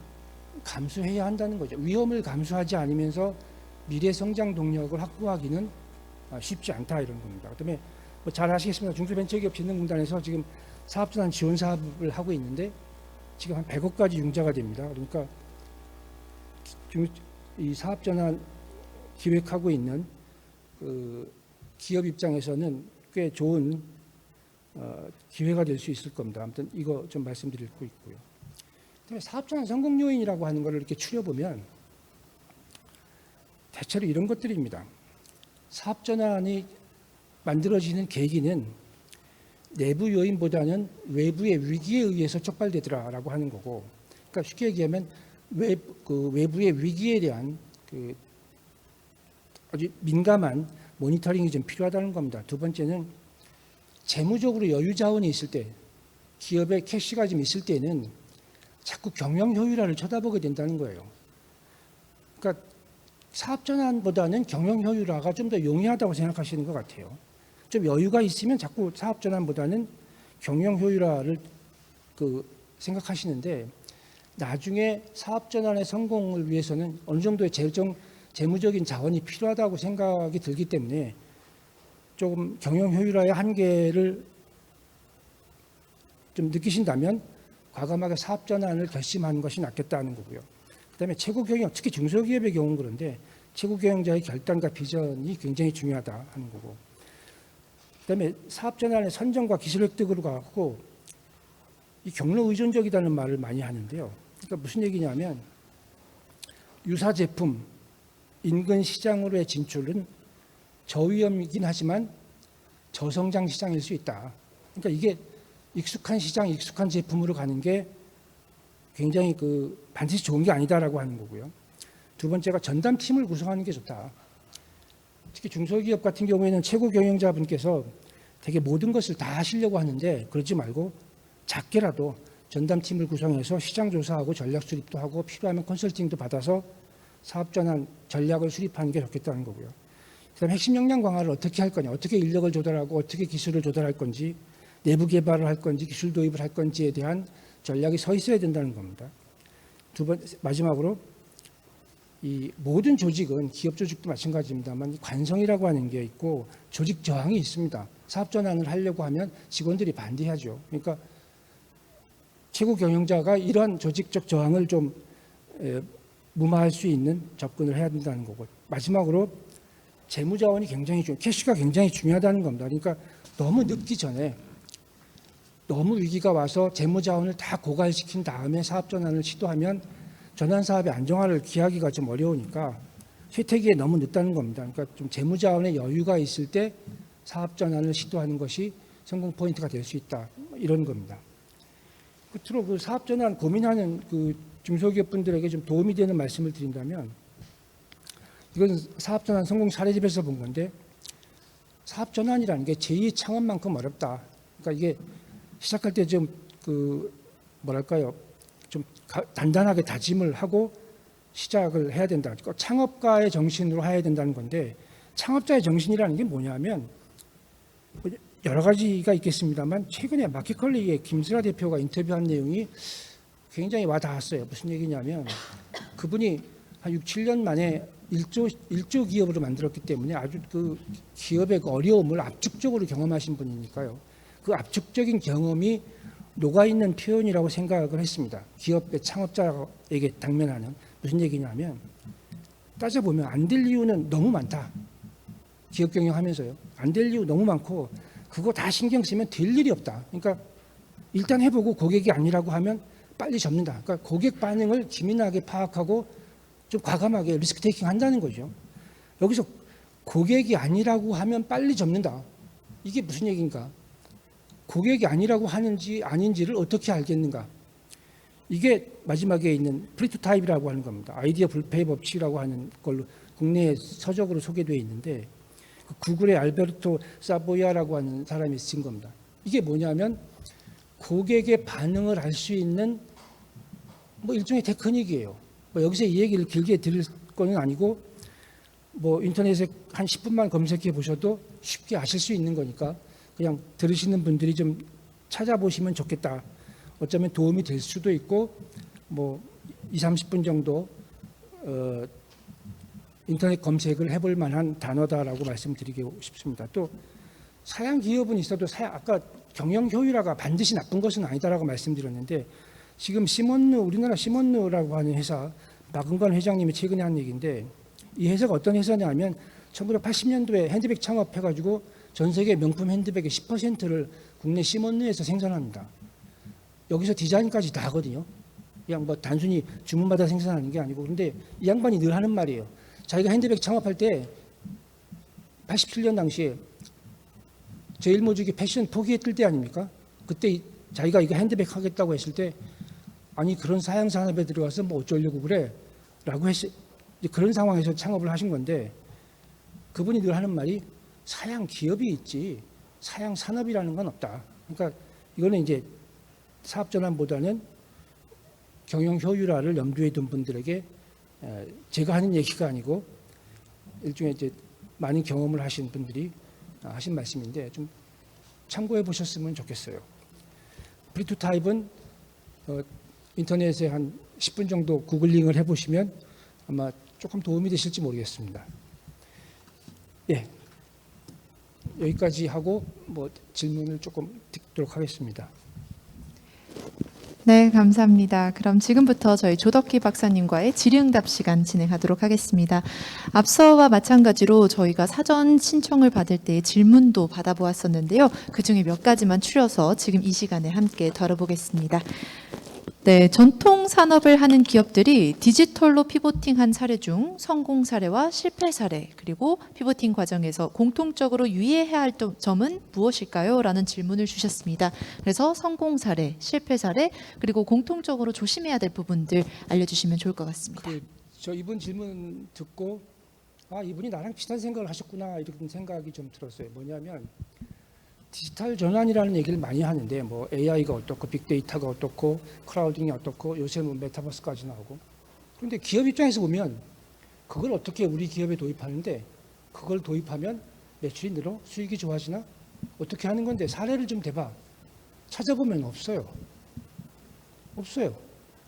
감수해야 한다는 거죠. 위험을 감수하지 않으면서 미래 성장 동력을 확보하기는 쉽지 않다 이런 겁니다. 그다음에 뭐 잘 아시겠습니다. 중소벤처기업 진흥공단에서 지금 사업전환 지원 사업을 하고 있는데 지금 한 100억까지 융자가 됩니다. 그러니까 이 사업전환 기획하고 있는 그 기업 입장에서는 꽤 좋은 기회가 될 수 있을 겁니다. 아무튼 이거 좀 말씀드리고 있고요. 그다음에 사업전환 성공 요인이라고 하는 것을 이렇게 추려보면 대체로 이런 것들입니다. 사업전환이 만들어지는 계기는 내부 요인보다는 외부의 위기에 의해서 촉발되더라라고 하는 거고, 그러니까 쉽게 얘기하면 외부의 위기에 대한 그 아주 민감한 모니터링이 좀 필요하다는 겁니다. 두 번째는 재무적으로 여유 자원이 있을 때, 기업에 캐시가 좀 있을 때는 자꾸 경영 효율화를 쳐다보게 된다는 거예요. 그러니까 사업 전환보다는 경영 효율화가 좀 더 용이하다고 생각하시는 것 같아요. 좀 여유가 있으면 자꾸 사업 전환보다는 경영 효율화를 생각하시는데 나중에 사업 전환의 성공을 위해서는 어느 정도의 재무적인 자원이 필요하다고 생각이 들기 때문에 조금 경영 효율화의 한계를 좀 느끼신다면 과감하게 사업 전환을 결심하는 것이 낫겠다는 거고요. 그다음에 최고 경영, 특히 중소기업의 경우는 그런데 최고 경영자의 결단과 비전이 굉장히 중요하다 하는 거고. 그다음에 사업 전환의 선정과 기술 획득으로 가고 이 경로 의존적이라는 말을 많이 하는데요. 그러니까 무슨 얘기냐면 유사 제품 인근 시장으로의 진출은 저위험이긴 하지만 저성장 시장일 수 있다. 그러니까 이게 익숙한 시장, 익숙한 제품으로 가는 게 굉장히 반드시 좋은 게 아니다라고 하는 거고요. 두 번째가 전담팀을 구성하는 게 좋다. 특히 중소기업 같은 경우에는 최고 경영자분께서 되게 모든 것을 다 하시려고 하는데 그러지 말고 작게라도 전담팀을 구성해서 시장 조사하고 전략 수립도 하고 필요하면 컨설팅도 받아서 사업 전환 전략을 수립하는 게 좋겠다는 거고요. 그다음에 핵심 역량 강화를 어떻게 할 거냐, 어떻게 인력을 조달하고 어떻게 기술을 조달할 건지, 내부 개발을 할 건지 기술 도입을 할 건지에 대한 전략이 서 있어야 된다는 겁니다. 마지막으로 이 모든 조직은 기업 조직도 마찬가지입니다만 관성이라고 하는 게 있고 조직 저항이 있습니다. 사업 전환을 하려고 하면 직원들이 반대하죠. 그러니까 최고 경영자가 이러한 조직적 저항을 좀 무마할 수 있는 접근을 해야 된다는 거고, 마지막으로 재무 자원이 굉장히 캐시가 굉장히 중요하다는 겁니다. 그러니까 너무 늦기 전에 너무 위기가 와서 재무 자원을 다 고갈시킨 다음에 사업 전환을 시도하면 전환 사업의 안정화를 기하기가 좀 어려우니까 쇠퇴기에 너무 늦다는 겁니다. 그러니까 좀 재무 자원의 여유가 있을 때 사업 전환을 시도하는 것이 성공 포인트가 될 수 있다, 이런 겁니다. 끝으로 사업 전환 고민하는 중소기업 분들에게 좀 도움이 되는 말씀을 드린다면, 이건 사업 전환 성공 사례집에서 본 건데 사업 전환이라는 게 제2 창업만큼 어렵다. 그러니까 이게 시작할 때 좀 뭐랄까요, 좀 단단하게 다짐을 하고 시작을 해야 된다. 그러니까 창업가의 정신으로 해야 된다는 건데, 창업자의 정신이라는 게 뭐냐면 여러 가지가 있겠습니다만, 최근에 마켓컬리의 김슬아 대표가 인터뷰한 내용이 굉장히 와닿았어요. 무슨 얘기냐면, 그분이 한 6, 7년 만에 1조 기업으로 만들었기 때문에 아주 그 기업의 그 어려움을 압축적으로 경험하신 분이니까요. 그 압축적인 경험이 녹아있는 표현이라고 생각을 했습니다. 기업의 창업자에게 당면하는. 무슨 얘기냐면, 따져보면 안 될 이유는 너무 많다. 기업 경영하면서요. 안 될 이유 너무 많고 그거 다 신경 쓰면 될 일이 없다. 그러니까 일단 해보고 고객이 아니라고 하면 빨리 접는다. 그러니까 고객 반응을 기민하게 파악하고 좀 과감하게 리스크 테이킹 한다는 거죠. 여기서 고객이 아니라고 하면 빨리 접는다. 이게 무슨 얘기인가? 고객이 아니라고 하는지 아닌지를 어떻게 알겠는가? 이게 마지막에 있는 프리토타입이라고 하는 겁니다. 아이디어 불패 법칙이라고 하는 걸로 국내에 서적으로 소개되어 있는데, 구글의 알베르토 사보야라고 하는 사람이 쓴 겁니다. 이게 뭐냐면 고객의 반응을 알 수 있는 뭐 일종의 테크닉이에요. 뭐 여기서 이 얘기를 길게 드릴 건 아니고, 뭐 인터넷에 한 10분만 검색해 보셔도 쉽게 아실 수 있는 거니까 그냥 들으시는 분들이 좀 찾아보시면 좋겠다. 어쩌면 도움이 될 수도 있고, 뭐 2, 30분 정도 인터넷 검색을 해볼 만한 단어다라고 말씀드리고 싶습니다. 또 사양 기업은 있어도 아까 경영 효율화가 반드시 나쁜 것은 아니다라고 말씀드렸는데, 지금 우리나라 시몬느라고 하는 회사, 박은관 회장님이 최근에 한 얘기인데, 이 회사가 어떤 회사냐면 1980년도에 핸드백 창업해가지고 전 세계 명품 핸드백의 10%를 국내 시몬느에서 생산합니다. 여기서 디자인까지 다 하거든요. 그냥 뭐 단순히 주문받아 생산하는 게 아니고. 근데 이 양반이 늘 하는 말이에요. 자기가 핸드백 창업할 때 87년 당시에 제일모직이 패션 포기했을 때 아닙니까? 그때 자기가 이거 핸드백 하겠다고 했을 때, 아니 그런 사양 산업에 들어가서 뭐 어쩌려고 그래? 라고 그런 상황에서 창업을 하신 건데, 그분이 늘 하는 말이 사양 기업이 있지 사양 산업이라는 건 없다. 그러니까 이거는 이제 사업 전환보다는 경영 효율화를 염두에 둔 분들에게 제가 하는 얘기가 아니고 일종의 이제 많은 경험을 하신 분들이 하신 말씀인데, 좀 참고해 보셨으면 좋겠어요. 프리토타입은 인터넷에 한 10분 정도 구글링을 해보시면 아마 조금 도움이 되실지 모르겠습니다. 예, 여기까지 하고 뭐 질문을 조금 듣도록 하겠습니다. 네, 감사합니다. 그럼 지금부터 저희 조덕기 박사님과의 질의응답 시간 진행하도록 하겠습니다. 앞서와 마찬가지로 저희가 사전 신청을 받을 때 질문도 받아보았었는데요. 그중에 몇 가지만 추려서 지금 이 시간에 함께 다뤄보겠습니다. 네, 전통 산업을 하는 기업들이 디지털로 피보팅한 사례 중 성공 사례와 실패 사례, 그리고 피보팅 과정에서 공통적으로 유의해야 할 점은 무엇일까요? 라는 질문을 주셨습니다. 그래서 성공 사례, 실패 사례, 그리고 공통적으로 조심해야 될 부분들 알려주시면 좋을 것 같습니다. 저 이분 질문 듣고 이분이 나랑 비슷한 생각을 하셨구나 이런 생각이 좀 들었어요. 뭐냐면 디지털 전환이라는 얘기를 많이 하는데, 뭐 AI가 어떻고 빅데이터가 어떻고 크라우딩이 어떻고 요새는 메타버스까지 나오고, 그런데 기업 입장에서 보면 그걸 어떻게 우리 기업에 도입하는데, 그걸 도입하면 매출이 늘어? 수익이 좋아지나? 어떻게 하는 건데 사례를 좀 대봐. 찾아보면 없어요.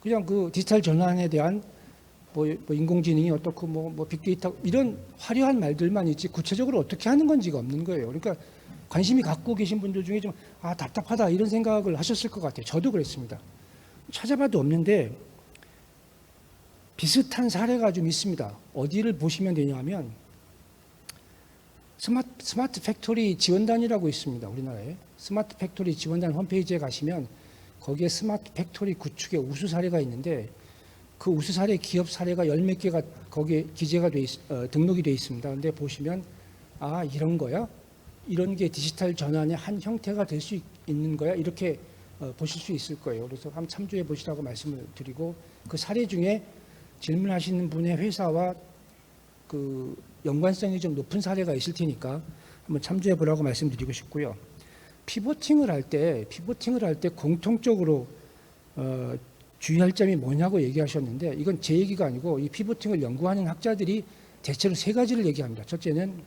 그냥 그 디지털 전환에 대한 뭐 인공지능이 어떻고 뭐 빅데이터 이런 화려한 말들만 있지 구체적으로 어떻게 하는 건지가 없는 거예요. 그러니까 관심이 갖고 계신 분들 중에 좀 답답하다 이런 생각을 하셨을 것 같아요. 저도 그랬습니다. 찾아봐도 없는데 비슷한 사례가 좀 있습니다. 어디를 보시면 되냐면 스마트 팩토리 지원단이라고 있습니다. 우리나라에 스마트 팩토리 지원단 홈페이지에 가시면 거기에 스마트 팩토리 구축의 우수 사례가 있는데, 그 우수 사례 기업 사례가 10몇 개가 거기에 기재가 등록이 되어 있습니다. 그런데 보시면 이런 거야? 이런 게 디지털 전환의 한 형태가 될 수 있는 거야? 이렇게 보실 수 있을 거예요. 그래서 한번 참조해 보시라고 말씀을 드리고, 그 사례 중에 질문하시는 분의 회사와 그 연관성이 좀 높은 사례가 있을 테니까 한번 참조해 보라고 말씀드리고 싶고요. 피보팅을 할 때 공통적으로 주의할 점이 뭐냐고 얘기하셨는데, 이건 제 얘기가 아니고 이 피보팅을 연구하는 학자들이 대체로 세 가지를 얘기합니다. 첫째는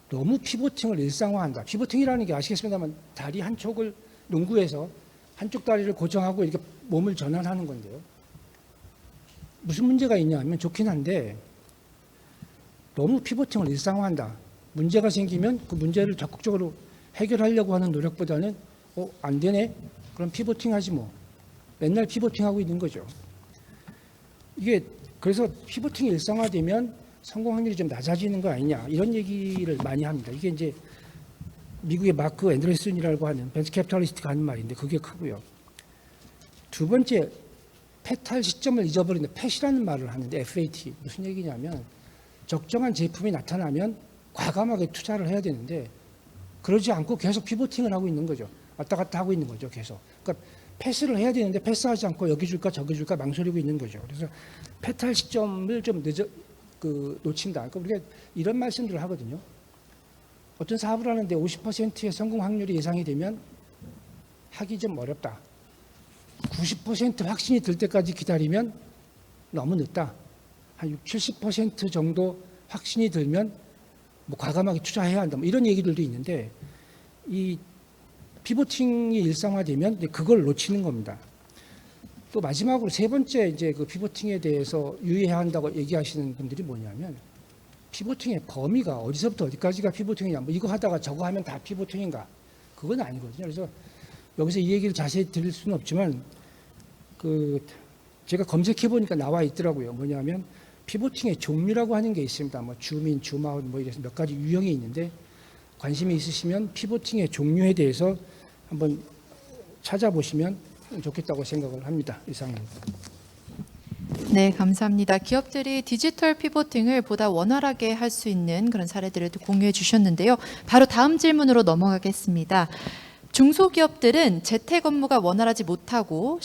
너무 피보팅을 일상화한다. 피보팅이라는 게 아시겠습니다만 다리 한쪽을 농구해서 한쪽 다리를 고정하고 이렇게 몸을 전환하는 건데요. 무슨 문제가 있냐 하면 좋긴 한데 너무 피보팅을 일상화한다. 문제가 생기면 그 문제를 적극적으로 해결하려고 하는 노력보다는 안 되네? 그럼 피보팅 하지 뭐. 맨날 피보팅하고 있는 거죠. 이게 그래서 피보팅이 일상화되면 성공 확률이 좀 낮아지는 거 아니냐 이런 얘기를 많이 합니다. 이게 이제 미국의 마크 앤더슨이라고 하는 벤처 캐피탈리스트가 하는 말인데 그게 크고요. 두 번째, 패탈 시점을 잊어버리는 팻이라는 말을 하는데 FAT 무슨 얘기냐면 적정한 제품이 나타나면 과감하게 투자를 해야 되는데 그러지 않고 계속 피보팅을 하고 있는 거죠. 왔다 갔다 하고 있는 거죠. 계속. 그러니까 패스를 해야 되는데 패스하지 않고 여기 줄까 저기 줄까 망설이고 있는 거죠. 그래서 패탈 시점을 좀 놓친다. 그러니까 우리가 이런 말씀들을 하거든요. 어떤 사업을 하는데 50%의 성공 확률이 예상이 되면 하기 좀 어렵다. 90% 확신이 들 때까지 기다리면 너무 늦다. 한 60, 70% 정도 확신이 들면 뭐 과감하게 투자해야 한다. 뭐 이런 얘기들도 있는데 이 피보팅이 일상화되면 그걸 놓치는 겁니다. 또 마지막으로 세 번째 이제 그 피보팅에 대해서 유의해야 한다고 얘기하시는 분들이 뭐냐면 피보팅의 범위가 어디서부터 어디까지가 피보팅이냐. 뭐 이거 하다가 저거 하면 다 피보팅인가? 그건 아니거든요. 그래서 여기서 이 얘기를 자세히 드릴 수는 없지만 제가 검색해 보니까 나와 있더라고요. 뭐냐면 피보팅의 종류라고 하는 게 있습니다. 뭐 줌인, 줌아웃 뭐 이래서 몇 가지 유형이 있는데 관심이 있으시면 피보팅의 종류에 대해서 한번 찾아보시면 좋겠다고 생각을 합니다. 이상입니다. 네, 감사합니다. 기업들이 디지털 피보팅을 보다 원활하게 할 수 있는 그런 사례들을 또 공유해 주셨는데요. 바로 다음 질문으로 넘어가겠습니다. 중소기업들은 재택 업무가 원활하지 못하고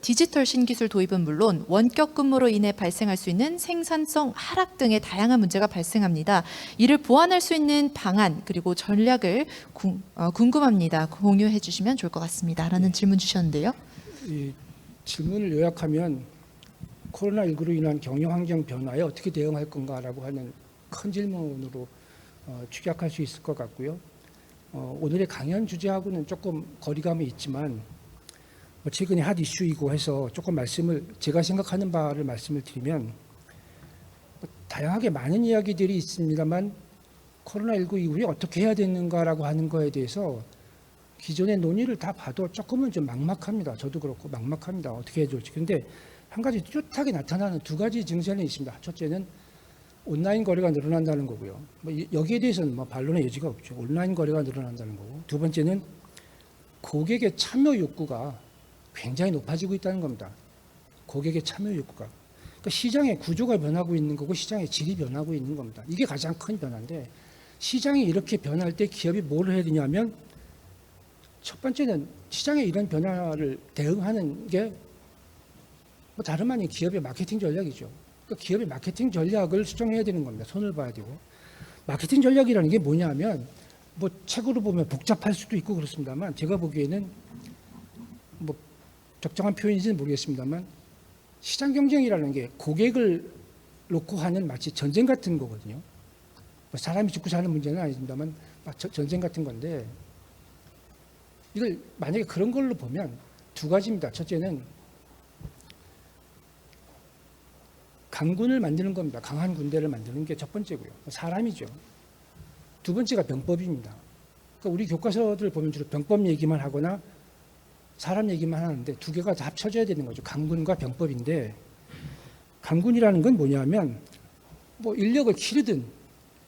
디지털 신기술 도입은 물론 원격 근무로 인해 발생할 수 있는 생산성 하락 등의 다양한 문제가 발생합니다. 이를 보완할 수 있는 방안 그리고 전략을 궁금합니다. 공유해 주시면 좋을 것 같습니다. 라는 질문 주셨는데요. 이 질문을 요약하면 코로나19로 인한 경영 환경 변화에 어떻게 대응할 건가라고 하는 큰 질문으로 축약할 수 있을 것 같고요. 오늘의 강연 주제하고는 조금 거리감이 있지만 최근에 핫 이슈이고 해서 조금 제가 생각하는 바를 말씀을 드리면 다양하게 많은 이야기들이 있습니다만 코로나19 이후에 어떻게 해야 되는가라고 하는 거에 대해서 기존의 논의를 다 봐도 조금은 좀 막막합니다. 저도 그렇고 막막합니다. 어떻게 해야 될지. 그런데 한 가지 뚜렷하게 나타나는 두 가지 증세는 있습니다. 첫째는 온라인 거래가 늘어난다는 거고요. 여기에 대해서는 반론의 여지가 없죠. 온라인 거래가 늘어난다는 거고. 두 번째는 고객의 참여 욕구가 굉장히 높아지고 있다는 겁니다. 고객의 참여 욕구가. 그러니까 시장의 구조가 변하고 있는 거고 시장의 질이 변하고 있는 겁니다. 이게 가장 큰 변화인데 시장이 이렇게 변할 때 기업이 뭘 해야 되냐면 첫 번째는 시장의 이런 변화를 대응하는 게 다름 아닌 기업의 마케팅 전략이죠. 그러니까 기업의 마케팅 전략을 수정해야 되는 겁니다. 손을 봐야 되고. 마케팅 전략이라는 게 뭐냐면 책으로 보면 복잡할 수도 있고 그렇습니다만 제가 보기에는 적정한 표현인지는 모르겠습니다만 시장 경쟁이라는 게 고객을 놓고 하는 마치 전쟁 같은 거거든요. 사람이 죽고 사는 문제는 아닙니다만 전쟁 같은 건데 이걸 만약에 그런 걸로 보면 두 가지입니다. 첫째는 강군을 만드는 겁니다. 강한 군대를 만드는 게 첫 번째고요. 사람이죠. 두 번째가 병법입니다. 그러니까 우리 교과서들 보면 주로 병법 얘기만 하거나 사람 얘기만 하는데 두 개가 다 합쳐져야 되는 거죠. 강군과 병법인데 강군이라는 건 뭐냐면 인력을 기르든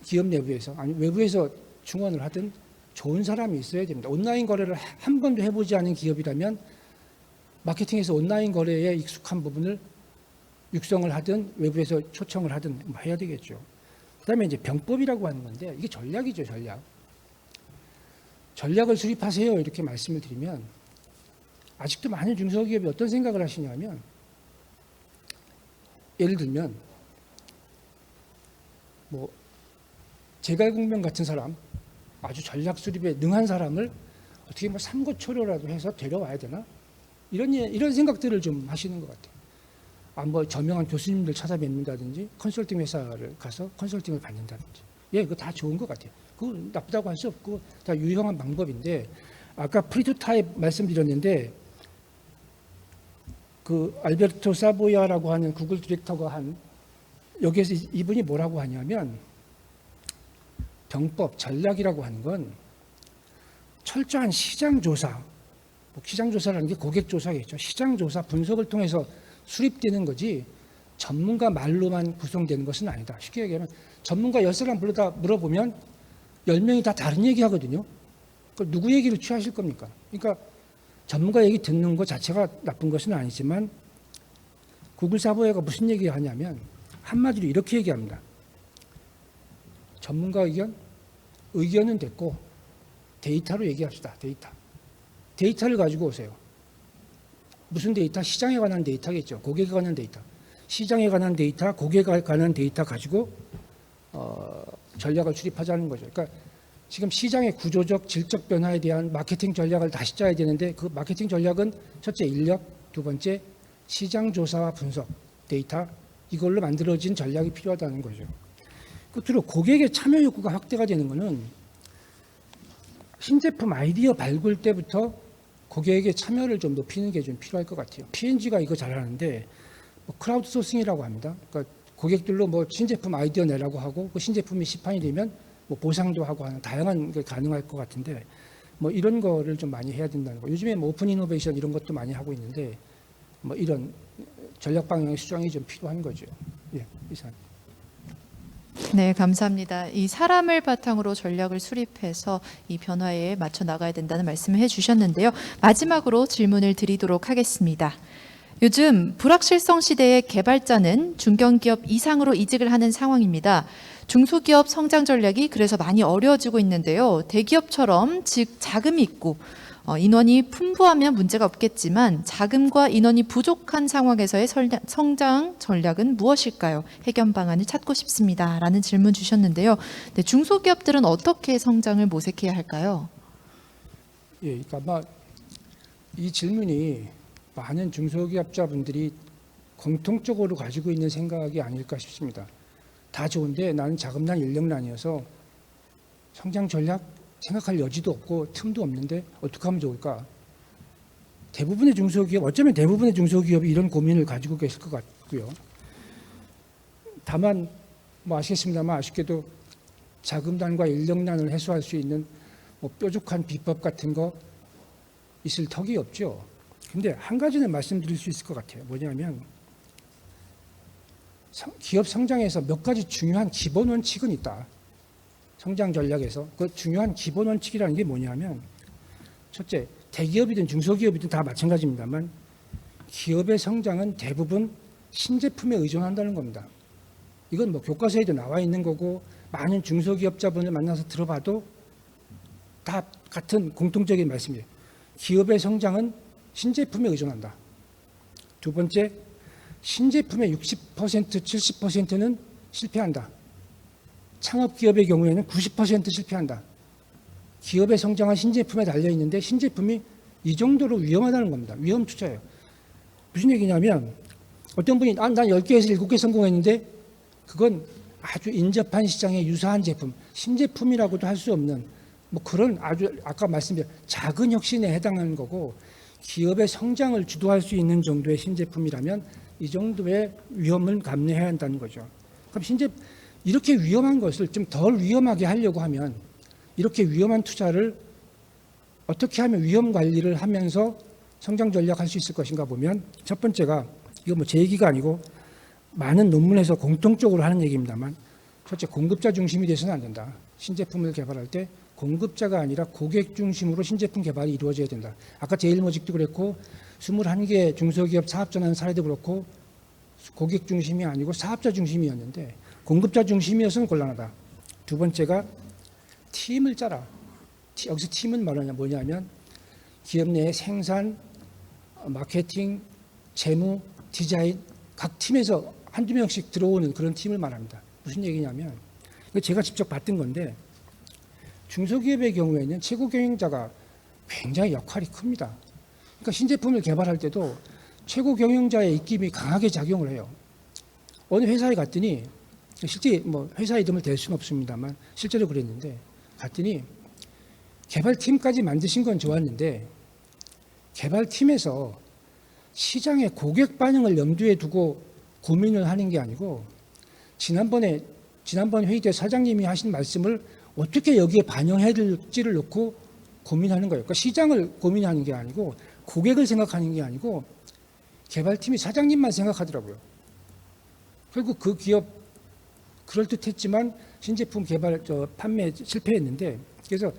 기업 내부에서 아니 외부에서 중원을 하든 좋은 사람이 있어야 됩니다. 온라인 거래를 한 번도 해보지 않은 기업이라면 마케팅에서 온라인 거래에 익숙한 부분을 육성을 하든 외부에서 초청을 하든 해야 되겠죠. 그다음에 이제 병법이라고 하는 건데 이게 전략이죠, 전략. 전략을 수립하세요 이렇게 말씀을 드리면 아직도 많은 중소기업이 어떤 생각을 하시냐면 예를 들면 제갈공명 같은 사람, 아주 전략 수립에 능한 사람을 어떻게 뭐 삼고초려라도 해서 데려와야 되나? 이런 생각들을 좀 하시는 것 같아요. 뭐 저명한 교수님들 찾아뵙는다든지 컨설팅 회사를 가서 컨설팅을 받는다든지. 예, 그거 다 좋은 것 같아요. 그거 나쁘다고 할 수 없고 다 유용한 방법인데, 아까 프리토타입 말씀드렸는데 그 알베르토 사보야라고 하는 구글 디렉터가 한, 여기에서 이분이 뭐라고 하냐면, 병법, 전략이라고 하는 건 철저한 시장조사, 시장조사라는 게 고객조사겠죠. 시장조사 분석을 통해서 수립되는 거지 전문가 말로만 구성되는 것은 아니다. 쉽게 얘기하면 전문가 10사람 불러다 물어보면 10명이 다 다른 얘기 하거든요. 그걸 누구 얘기를 취하실 겁니까? 그러니까 전문가 얘기 듣는 것 자체가 나쁜 것은 아니지만, 구글 사보야가 무슨 얘기 하냐면 한마디로 이렇게 얘기합니다. 전문가 의견은 됐고 데이터로 얘기합시다. 데이터를 가지고 오세요. 무슨 데이터? 시장에 관한 데이터겠죠. 고객에 관한 데이터. 시장에 관한 데이터, 고객에 관한 데이터 가지고 전략을 수립하자는 거죠. 그러니까 지금 시장의 구조적, 질적 변화에 대한 마케팅 전략을 다시 짜야 되는데, 그 마케팅 전략은 첫째 인력, 두 번째 시장 조사와 분석, 데이터, 이걸로 만들어진 전략이 필요하다는 거죠. 끝으로 고객의 참여 욕구가 확대가 되는 것은 신제품 아이디어 발굴 때부터 고객의 참여를 좀 높이는 게 좀 필요할 것 같아요. P&G가 이거 잘하는데 크라우드 소싱이라고 합니다. 그러니까 고객들로 신제품 아이디어 내라고 하고, 그 신제품이 시판이 되면 보상도 하고 하는 다양한 게 가능할 것 같은데, 이런 거를 좀 많이 해야 된다는 거. 요즘에 오픈 이노베이션 이런 것도 많이 하고 있는데, 이런 전략 방향의 수정이 좀 필요한 거죠. 예, 이상. 네, 감사합니다. 이 사람을 바탕으로 전략을 수립해서 이 변화에 맞춰 나가야 된다는 말씀을 해주셨는데요. 마지막으로 질문을 드리도록 하겠습니다. 요즘 불확실성 시대의 개발자는 중견기업 이상으로 이직을 하는 상황입니다. 중소기업 성장 전략이 그래서 많이 어려워지고 있는데요. 대기업처럼 즉 자금이 있고 인원이 풍부하면 문제가 없겠지만, 자금과 인원이 부족한 상황에서의 성장 전략은 무엇일까요? 해결 방안을 찾고 싶습니다. 라는 질문 주셨는데요. 네, 중소기업들은 어떻게 성장을 모색해야 할까요? 예, 그러니까 아마 이 질문이 많은 중소기업자분들이 공통적으로 가지고 있는 생각이 아닐까 싶습니다. 다 좋은데 나는 자금난 인력난이어서 성장 전략 생각할 여지도 없고 틈도 없는데 어떻게 하면 좋을까? 대부분의 중소기업, 어쩌면 대부분의 중소기업이 이런 고민을 가지고 계실 것 같고요. 다만 아시겠습니다만, 아쉽게도 자금난과 인력난을 해소할 수 있는 뾰족한 비법 같은 거 있을 턱이 없죠. 근데 한 가지는 말씀드릴 수 있을 것 같아요. 뭐냐면 기업 성장에서 몇 가지 중요한 기본 원칙은 있다. 성장 전략에서 그 중요한 기본 원칙이라는 게 뭐냐면, 첫째, 대기업이든 중소기업이든 다 마찬가지입니다만 기업의 성장은 대부분 신제품에 의존한다는 겁니다. 이건 교과서에도 나와 있는 거고, 많은 중소기업자분을 만나서 들어봐도 다 같은 공통적인 말씀이에요. 기업의 성장은 신제품에 의존한다. 두 번째, 신제품의 60%, 70%는 실패한다. 창업기업의 경우에는 90% 실패한다. 기업의 성장은 신제품에 달려있는데 신제품이 이 정도로 위험하다는 겁니다. 위험 투자예요. 무슨 얘기냐면, 어떤 분이 난 10개에서 7개 성공했는데 그건 아주 인접한 시장에 유사한 제품, 신제품이라고도 할 수 없는 그런 아주 아까 말씀드린 작은 혁신에 해당하는 거고, 기업의 성장을 주도할 수 있는 정도의 신제품이라면 이 정도의 위험을 감내해야 한다는 거죠. 그럼 이렇게 위험한 것을 좀 덜 위험하게 하려고 하면, 이렇게 위험한 투자를 어떻게 하면 위험 관리를 하면서 성장 전략할 수 있을 것인가 보면, 첫 번째가, 이거 제 얘기가 아니고 많은 논문에서 공통적으로 하는 얘기입니다만, 첫째, 공급자 중심이 돼서는 안 된다. 신제품을 개발할 때 공급자가 아니라 고객 중심으로 신제품 개발이 이루어져야 된다. 아까 제일모직도 그랬고 21개 중소기업 사업전하는 사례도 그렇고 고객 중심이 아니고 사업자 중심이었는데 공급자 중심이어서는 곤란하다. 두 번째가 팀을 짜라. 여기서 팀은 뭐냐면 기업 내의 생산, 마케팅, 재무, 디자인 각 팀에서 한두 명씩 들어오는 그런 팀을 말합니다. 무슨 얘기냐면 제가 직접 봤던 건데 중소기업의 경우에는 최고 경영자가 굉장히 역할이 큽니다. 그러니까 신제품을 개발할 때도 최고 경영자의 입김이 강하게 작용을 해요. 어느 회사에 갔더니 실제 뭐 회사 이름을 댈 수는 없습니다만 실제로 그랬는데 갔더니 개발팀까지 만드신 건 좋았는데 개발팀에서 시장의 고객 반응을 염두에 두고 고민을 하는 게 아니고 지난번 회의 때 사장님이 하신 말씀을 어떻게 여기에 반영해야 될지를 놓고 고민하는 거예요. 그러니까 시장을 고민하는 게 아니고 고객을 생각하는 게 아니고 개발팀이 사장님만 생각하더라고요. 결국 그 기업 그럴듯했지만 신제품 개발 판매 실패했는데 그래서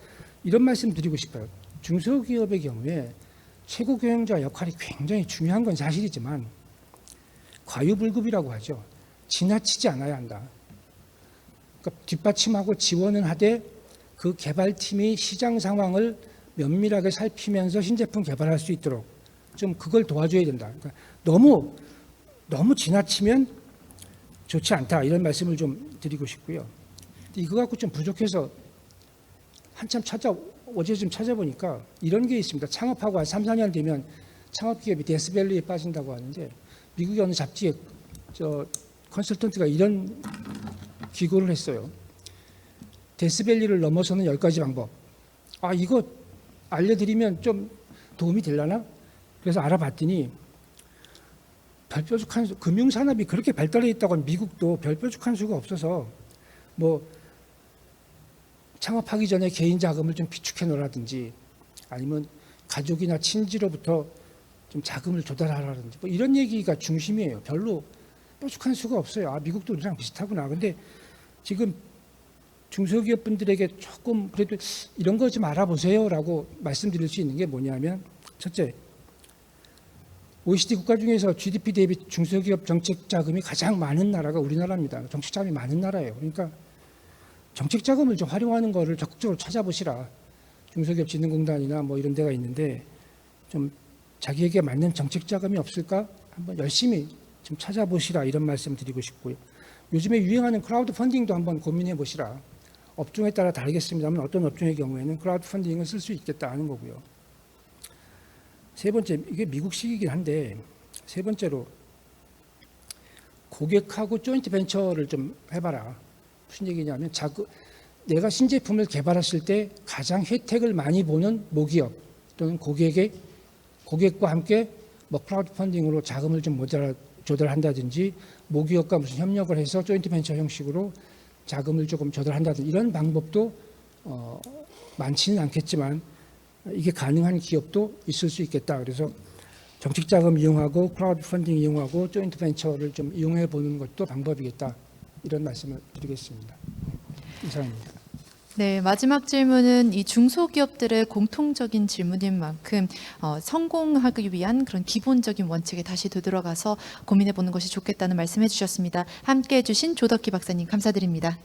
이런 말씀 드리고 싶어요. 중소기업의 경우에 최고 경영자 역할이 굉장히 중요한 건 사실이지만 과유불급이라고 하죠. 지나치지 않아야 한다. 그러니까 뒷받침하고 지원은 하되 그 개발팀이 시장 상황을 면밀하게 살피면서 신제품 개발할 수 있도록 좀 그걸 도와줘야 된다. 그러니까 너무 지나치면 좋지 않다. 이런 말씀을 좀 드리고 싶고요. 이거 갖고 좀 부족해서 한참 어제 좀 찾아보니까 이런 게 있습니다. 창업하고 한 3, 4년 되면 창업기업이 데스밸리에 빠진다고 하는데 미국의 어느 잡지에 컨설턴트가 이런 기고를 했어요. 데스밸리를 넘어서는 10가지 방법. 이거 알려드리면 좀 도움이 되려나? 그래서 알아봤더니 별뾰족한 금융산업이 그렇게 발달해 있다고 하면 미국도 별뾰족한 수가 없어서 뭐 창업하기 전에 개인 자금을 좀 비축해 놓으라든지 아니면 가족이나 친지로부터 좀 자금을 조달하라든지 뭐 이런 얘기가 중심이에요. 별로 뾰족한 수가 없어요. 미국도 우리랑 비슷하구나. 근데 지금 중소기업 분들에게 조금 그래도 이런 거 좀 알아보세요라고 말씀드릴 수 있는 게 뭐냐면 첫째, OECD 국가 중에서 GDP 대비 중소기업 정책 자금이 가장 많은 나라가 우리나라입니다. 정책 자금이 많은 나라예요. 그러니까 정책 자금을 좀 활용하는 거를 적극적으로 찾아보시라. 중소기업진흥공단이나 뭐 이런 데가 있는데 좀 자기에게 맞는 정책 자금이 없을까? 한번 열심히 좀 찾아보시라. 이런 말씀 드리고 싶고요. 요즘에 유행하는 크라우드 펀딩도 한번 고민해 보시라. 업종에 따라 다르겠습니다만 어떤 업종의 경우에는 크라우드 펀딩을 쓸 수 있겠다 하는 거고요. 세 번째, 이게 미국식이긴 한데 세 번째로 고객하고 조인트 벤처를 좀 해봐라. 무슨 얘기냐면 내가 신제품을 개발했을 때 가장 혜택을 많이 보는 모기업 또는 고객과 함께 뭐 크라우드 펀딩으로 자금을 좀 조달한다든지 모기업과 무슨 협력을 해서 조인트 벤처 형식으로 자금을 조금 조달한다든지 이런 방법도 많지는 않겠지만 이게 가능한 기업도 있을 수 있겠다. 그래서 정책 자금 이용하고 크라우드 펀딩 이용하고 조인트 벤처를 좀 이용해 보는 것도 방법이겠다. 이런 말씀을 드리겠습니다. 이상입니다. 네, 마지막 질문은 이 중소기업들의 공통적인 질문인 만큼 성공하기 위한 그런 기본적인 원칙에 다시 되돌아가서 고민해 보는 것이 좋겠다는 말씀해 주셨습니다. 함께해 주신 조덕기 박사님 감사드립니다.